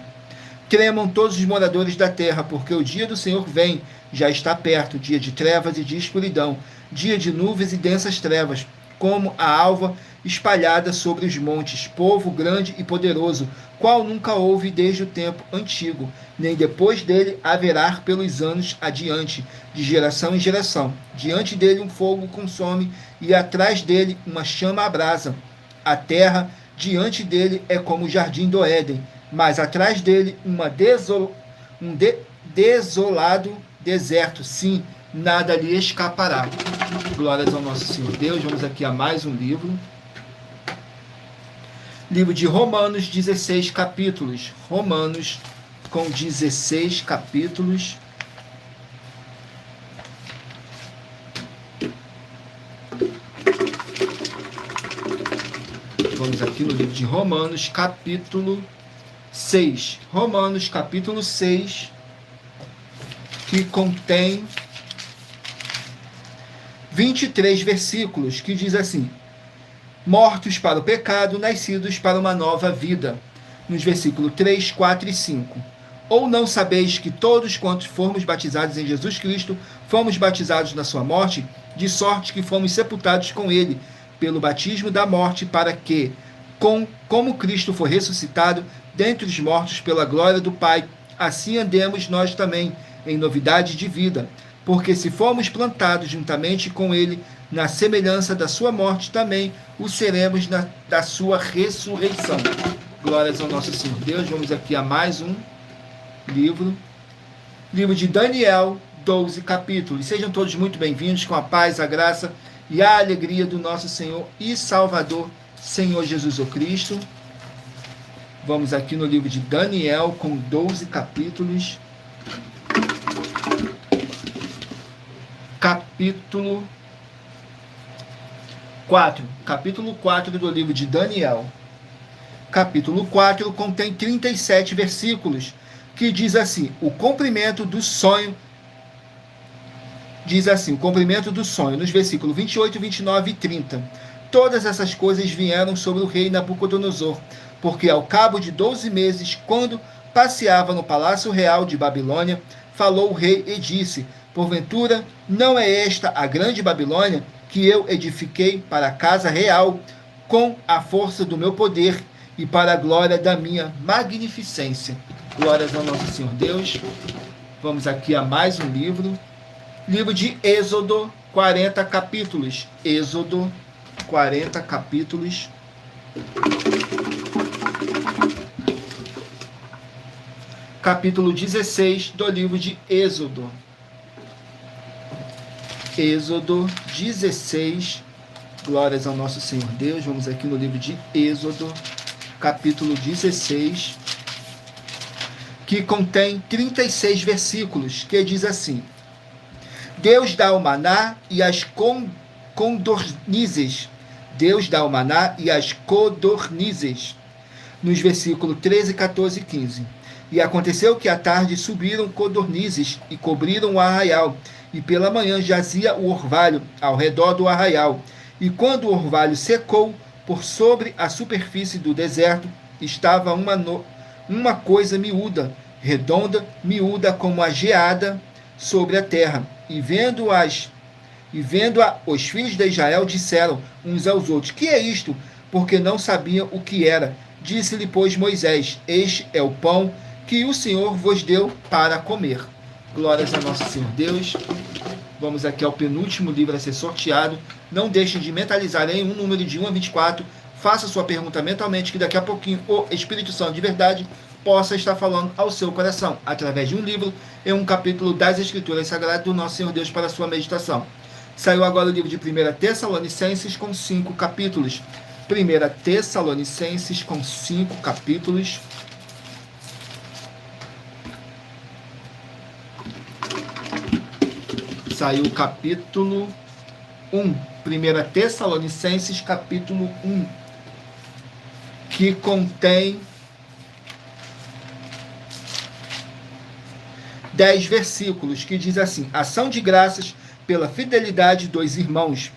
Tremam todos os moradores da terra, porque o dia do Senhor vem, já está perto, dia de trevas e de escuridão, dia de nuvens e densas trevas, como a alva espalhada sobre os montes, povo grande e poderoso, qual nunca houve desde o tempo antigo, nem depois dele haverá pelos anos adiante, de geração em geração. Diante dele um fogo consome, e atrás dele uma chama abrasa. A terra diante dele é como o jardim do Éden, mas atrás dele desolado deserto. Sim, nada lhe escapará. Glórias ao nosso Senhor Deus. Vamos aqui a mais um livro. Livro de Romanos, 16 capítulos. Romanos com 16 capítulos. Vamos aqui no livro de Romanos, capítulo 6. Romanos, capítulo 6, que contém 23 versículos, que diz assim: mortos para o pecado, nascidos para uma nova vida. Nos versículos 3, 4 e 5. Ou não sabeis que todos quantos fomos batizados em Jesus Cristo, fomos batizados na sua morte, de sorte que fomos sepultados com ele, pelo batismo da morte, para que, como Cristo foi ressuscitado dentre os mortos pela glória do Pai, assim andemos nós também em novidade de vida. Porque se formos plantados juntamente com ele na semelhança da sua morte, também o seremos da sua ressurreição. Glórias ao nosso Senhor Deus. Vamos aqui a mais um livro. Livro de Daniel, 12 capítulos. Sejam todos muito bem-vindos, com a paz, a graça e a alegria do nosso Senhor e Salvador, Senhor Jesus o Cristo. Vamos aqui no livro de Daniel, com 12 capítulos. Capítulo 4. Capítulo 4 do livro de Daniel. Capítulo 4 contém 37 versículos, que diz assim: o cumprimento do sonho. Diz assim: o cumprimento do sonho, nos versículos 28, 29 e 30. Todas essas coisas vieram sobre o rei Nabucodonosor, porque ao cabo de 12 meses, quando passeava no palácio real de Babilônia, falou o rei e disse: porventura, não é esta a grande Babilônia que eu edifiquei para a casa real com a força do meu poder e para a glória da minha magnificência? Glórias ao nosso Senhor Deus. Vamos aqui a mais um livro. Livro de Êxodo, 40 capítulos. Êxodo, 40 capítulos. Capítulo 16 do livro de Êxodo. Êxodo 16, glórias ao nosso Senhor Deus. Vamos aqui no livro de Êxodo, capítulo 16, que contém 36 versículos, que diz assim: Deus dá o maná e as codornizes. Deus dá o maná e as codornizes. Nos versículos 13, 14 e 15. E aconteceu que à tarde subiram codornizes e cobriram o arraial, e pela manhã jazia o orvalho ao redor do arraial. E quando o orvalho secou, por sobre a superfície do deserto estava uma coisa miúda, redonda, miúda como a geada sobre a terra. E vendo-a, os filhos de Israel disseram uns aos outros: que é isto? Porque não sabiam o que era. Disse-lhe, pois, Moisés: este é o pão que o Senhor vos deu para comer. Glórias a nosso Senhor Deus. Vamos aqui ao penúltimo livro a ser sorteado. Não deixem de mentalizar em um número de 1 a 24. Faça sua pergunta mentalmente, que daqui a pouquinho o Espírito Santo de verdade possa estar falando ao seu coração, através de um livro e um capítulo das Escrituras Sagradas do nosso Senhor Deus para a sua meditação. Saiu agora o livro de 1 Tessalonicenses com 5 capítulos. 1 Tessalonicenses com 5 capítulos. Saiu o capítulo 1. 1 Tessalonicenses capítulo 1. Que contém 10 versículos, que diz assim: ação de graças pela fidelidade dos irmãos.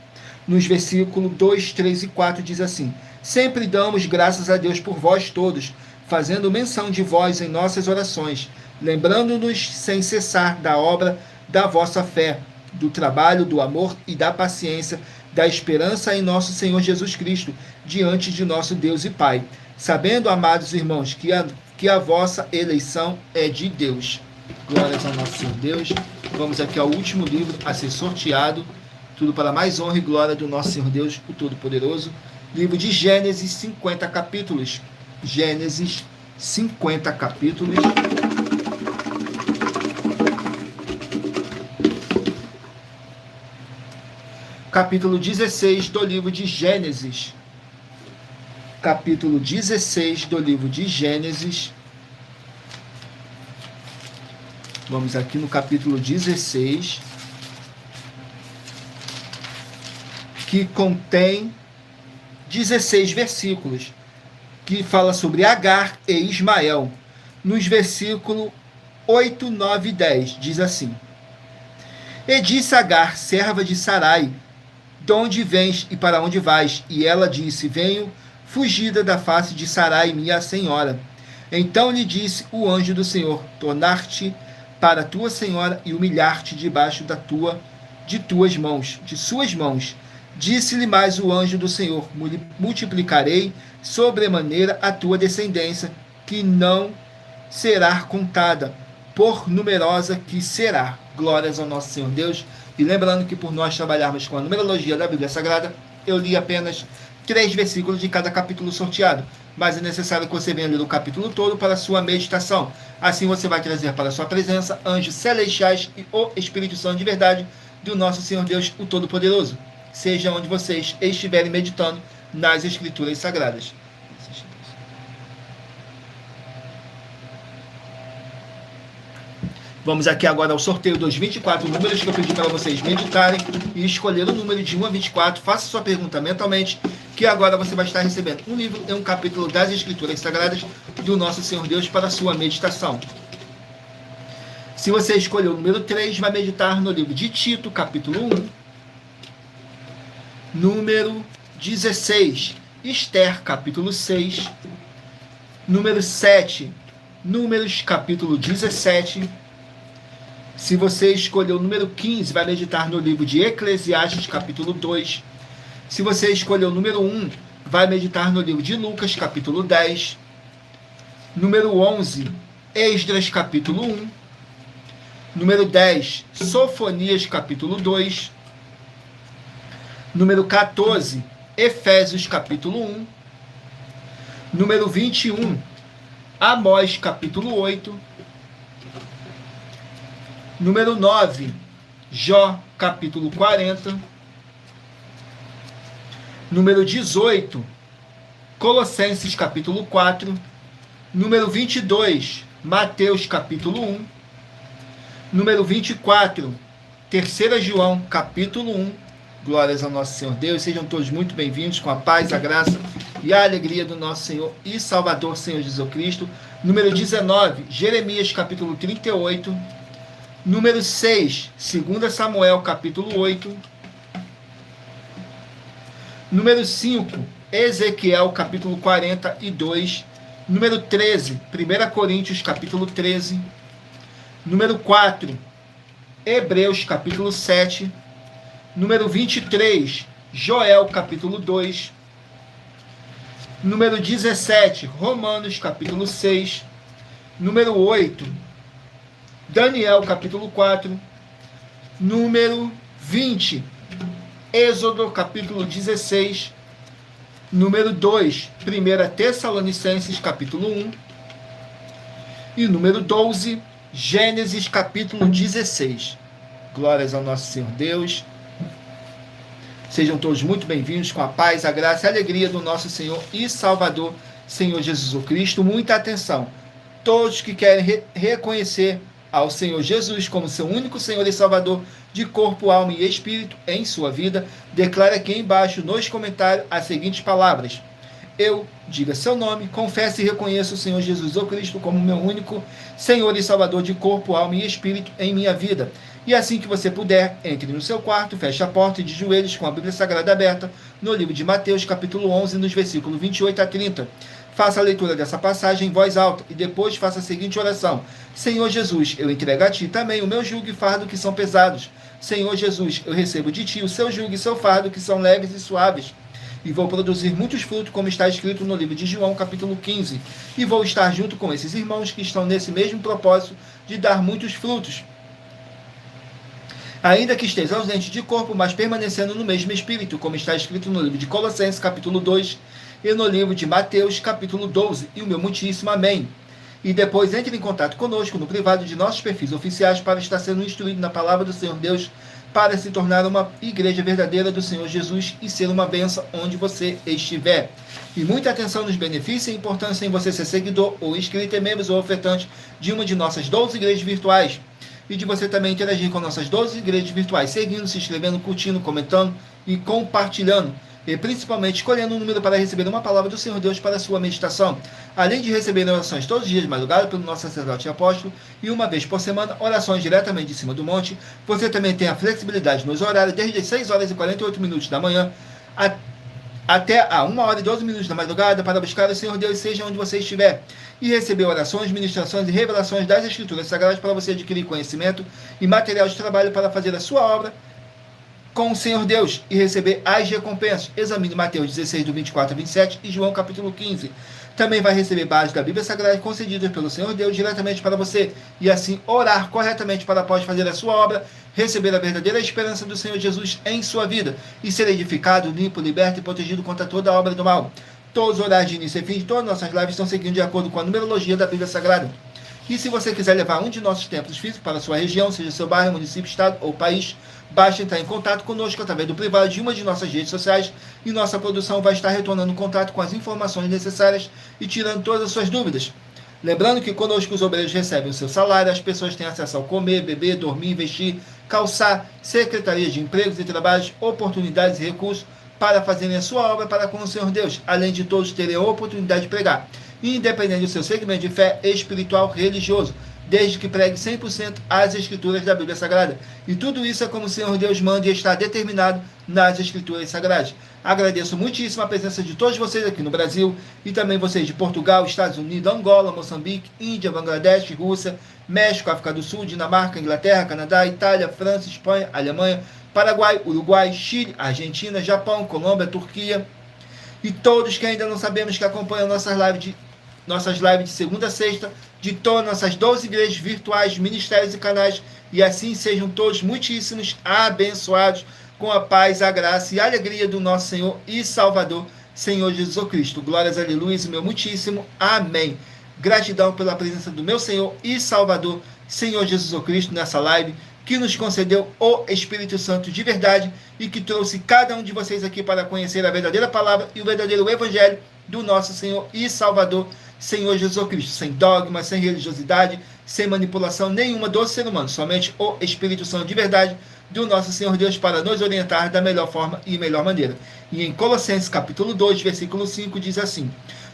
Nos versículos 2, 3 e 4 diz assim: sempre damos graças a Deus por vós todos, fazendo menção de vós em nossas orações, lembrando-nos sem cessar da obra da vossa fé, do trabalho, do amor e da paciência da esperança em nosso Senhor Jesus Cristo, diante de nosso Deus e Pai, sabendo, amados irmãos, que a vossa eleição é de Deus. Glórias ao nosso Senhor Deus. Vamos aqui ao último livro a ser sorteado, tudo para mais honra e glória do nosso Senhor Deus, o Todo-Poderoso. Livro de Gênesis, 50 capítulos. Gênesis, 50 capítulos. Capítulo 16 do livro de Gênesis. Capítulo 16 do livro de Gênesis. Vamos aqui no capítulo 16, que contém 16 versículos, que fala sobre Agar e Ismael. Nos versículos 8, 9 e 10, diz assim: E disse Agar, serva de Sarai, de onde vens e para onde vais? E ela disse, venho fugida da face de Sarai, minha senhora. Então lhe disse o anjo do Senhor, tornar-te para tua senhora e humilhar-te debaixo de suas mãos. Disse-lhe mais o anjo do Senhor, multiplicarei sobremaneira a tua descendência, que não será contada, por numerosa que será. Glórias ao nosso Senhor Deus. E lembrando que por nós trabalharmos com a numerologia da Bíblia Sagrada, eu li apenas 3 versículos de cada capítulo sorteado, mas é necessário que você venha ler o capítulo todo para a sua meditação. Assim você vai trazer para a sua presença anjos celestiais e o Espírito Santo de verdade do nosso Senhor Deus, o Todo-Poderoso, seja onde vocês estiverem meditando nas Escrituras Sagradas. Vamos aqui agora ao sorteio dos 24 números que eu pedi para vocês meditarem e escolher o número de 1 a 24. Faça sua pergunta mentalmente, que agora você vai estar recebendo um livro e um capítulo das Escrituras Sagradas do nosso Senhor Deus para a sua meditação. Se você escolher o número 3, vai meditar no livro de Tito, capítulo 1, número 16, Esther, capítulo 6, número 7, Números, capítulo 17. Se você escolher o número 15, vai meditar no livro de Eclesiastes, capítulo 2. Se você escolher o número 1, vai meditar no livro de Lucas, capítulo 10. Número 11, Esdras, capítulo 1. Número 10, Sofonias, capítulo 2. Número 14, Efésios, capítulo 1. Número 21, Amós, capítulo 8. Número 9, Jó, capítulo 40. Número 18, Colossenses, capítulo 4. Número 22, Mateus, capítulo 1. Número 24, 3 João, capítulo 1. Glórias ao nosso Senhor Deus. Sejam todos muito bem-vindos com a paz, a graça e a alegria do nosso Senhor e Salvador, Senhor Jesus Cristo. Número 19, Jeremias, capítulo 38. Número 6, 2 Samuel, capítulo 8. Número 5, Ezequiel, capítulo 42. Número 13, 1 Coríntios, capítulo 13. Número 4, Hebreus, capítulo 7. Número 23, Joel, capítulo 2. Número 17, Romanos, capítulo 6. Número 8, Daniel, capítulo 4. Número 20, Êxodo, capítulo 16. Número 2, 1 Tessalonicenses, capítulo 1. E número 12, Gênesis, capítulo 16. Glórias ao nosso Senhor Deus. Sejam todos muito bem-vindos com a paz, a graça e a alegria do nosso Senhor e Salvador, Senhor Jesus Cristo. Muita atenção. Todos que querem reconhecer ao Senhor Jesus como seu único Senhor e Salvador de corpo, alma e espírito em sua vida, declare aqui embaixo nos comentários as seguintes palavras: eu, diga seu nome, confesse e reconheça o Senhor Jesus Cristo como meu único Senhor e Salvador de corpo, alma e espírito em minha vida. E assim que você puder, entre no seu quarto, feche a porta e de joelhos com a Bíblia Sagrada aberta no livro de Mateus, capítulo 11, nos versículos 28 a 30. Faça a leitura dessa passagem em voz alta e depois faça a seguinte oração: Senhor Jesus, eu entrego a Ti também o meu jugo e fardo que são pesados, Senhor Jesus, eu recebo de ti o seu jugo e seu fardo, que são leves e suaves, e vou produzir muitos frutos, como está escrito no livro de João, capítulo 15. E vou estar junto com esses irmãos que estão nesse mesmo propósito de dar muitos frutos. Ainda que esteja ausente de corpo, mas permanecendo no mesmo espírito, como está escrito no livro de Colossenses, capítulo 2, e no livro de Mateus, capítulo 12. E o meu muitíssimo amém. E depois entre em contato conosco no privado de nossos perfis oficiais para estar sendo instruído na palavra do Senhor Deus, para se tornar uma igreja verdadeira do Senhor Jesus e ser uma bênção onde você estiver. E muita atenção nos benefícios e importância em você ser seguidor ou inscrito em membros ou ofertante de uma de nossas 12 igrejas virtuais. E de você também interagir com nossas 12 igrejas virtuais, seguindo, se inscrevendo, curtindo, comentando e compartilhando. E principalmente escolhendo um número para receber uma palavra do Senhor Deus para a sua meditação. Além de receber orações todos os dias de madrugada pelo nosso sacerdote e apóstolo, e uma vez por semana, orações diretamente de cima do monte, você também tem a flexibilidade nos horários, desde as 6 horas e 48 minutos da manhã até a 1 hora e 12 minutos da madrugada, para buscar o Senhor Deus, seja onde você estiver, e receber orações, ministrações e revelações das Escrituras Sagradas para você adquirir conhecimento e material de trabalho para fazer a sua obra com o Senhor Deus e receber as recompensas. Examine Mateus 16, do 24 a 27 e João capítulo 15. Também vai receber bases da Bíblia Sagrada concedidas pelo Senhor Deus diretamente para você e assim orar corretamente para após fazer a sua obra, receber a verdadeira esperança do Senhor Jesus em sua vida e ser edificado, limpo, liberto e protegido contra toda a obra do mal. Todos os horários de início e fim de todas as nossas lives estão seguindo de acordo com a numerologia da Bíblia Sagrada. E se você quiser levar um de nossos templos físicos para a sua região, seja seu bairro, município, estado ou país, basta entrar em contato conosco através do privado de uma de nossas redes sociais e nossa produção vai estar retornando contato com as informações necessárias e tirando todas as suas dúvidas. Lembrando que conosco os obreiros recebem o seu salário, as pessoas têm acesso ao comer, beber, dormir, vestir, calçar, secretaria de empregos e trabalhos, oportunidades e recursos para fazerem a sua obra para com o Senhor Deus, além de todos terem a oportunidade de pregar, independente do seu segmento de fé espiritual religioso, desde que pregue 100% as Escrituras da Bíblia Sagrada. E tudo isso é como o Senhor Deus manda e está determinado nas Escrituras Sagradas. Agradeço muitíssimo a presença de todos vocês aqui no Brasil e também vocês de Portugal, Estados Unidos, Angola, Moçambique, Índia, Bangladesh, Rússia, México, África do Sul, Dinamarca, Inglaterra, Canadá, Itália, França, Espanha, Alemanha, Paraguai, Uruguai, Chile, Argentina, Japão, Colômbia, Turquia e todos que ainda não sabemos que acompanham nossas lives de segunda a sexta, de todas nossas 12 igrejas virtuais, ministérios e canais, e assim sejam todos muitíssimos abençoados com a paz, a graça e a alegria do nosso Senhor e Salvador, Senhor Jesus Cristo. Glórias, aleluia, meu muitíssimo amém. Gratidão pela presença do meu Senhor e Salvador, Senhor Jesus Cristo, nessa live, que nos concedeu o Espírito Santo de verdade e que trouxe cada um de vocês aqui para conhecer a verdadeira palavra e o verdadeiro evangelho do nosso Senhor e Salvador, Senhor Jesus Cristo, sem dogma, sem religiosidade, sem manipulação nenhuma do ser humano, somente o Espírito Santo de verdade do nosso Senhor Deus para nos orientar da melhor forma e melhor maneira. E em Colossenses capítulo 2, versículo 5 diz assim: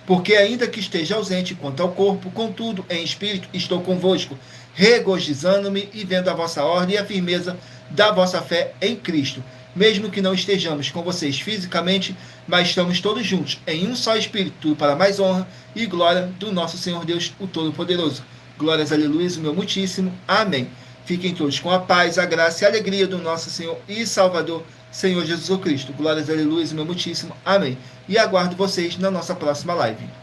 porque ainda que esteja ausente quanto ao corpo, contudo em espírito estou convosco, regozijando-me e vendo a vossa ordem e a firmeza da vossa fé em Cristo, mesmo que não estejamos com vocês fisicamente, mas estamos todos juntos, em um só Espírito, tudo para mais honra e glória do nosso Senhor Deus, o Todo-Poderoso. Glórias, aleluia, o meu muitíssimo amém. Fiquem todos com a paz, a graça e a alegria do nosso Senhor e Salvador, Senhor Jesus Cristo. Glórias, aleluia, o meu muitíssimo amém. E aguardo vocês na nossa próxima live.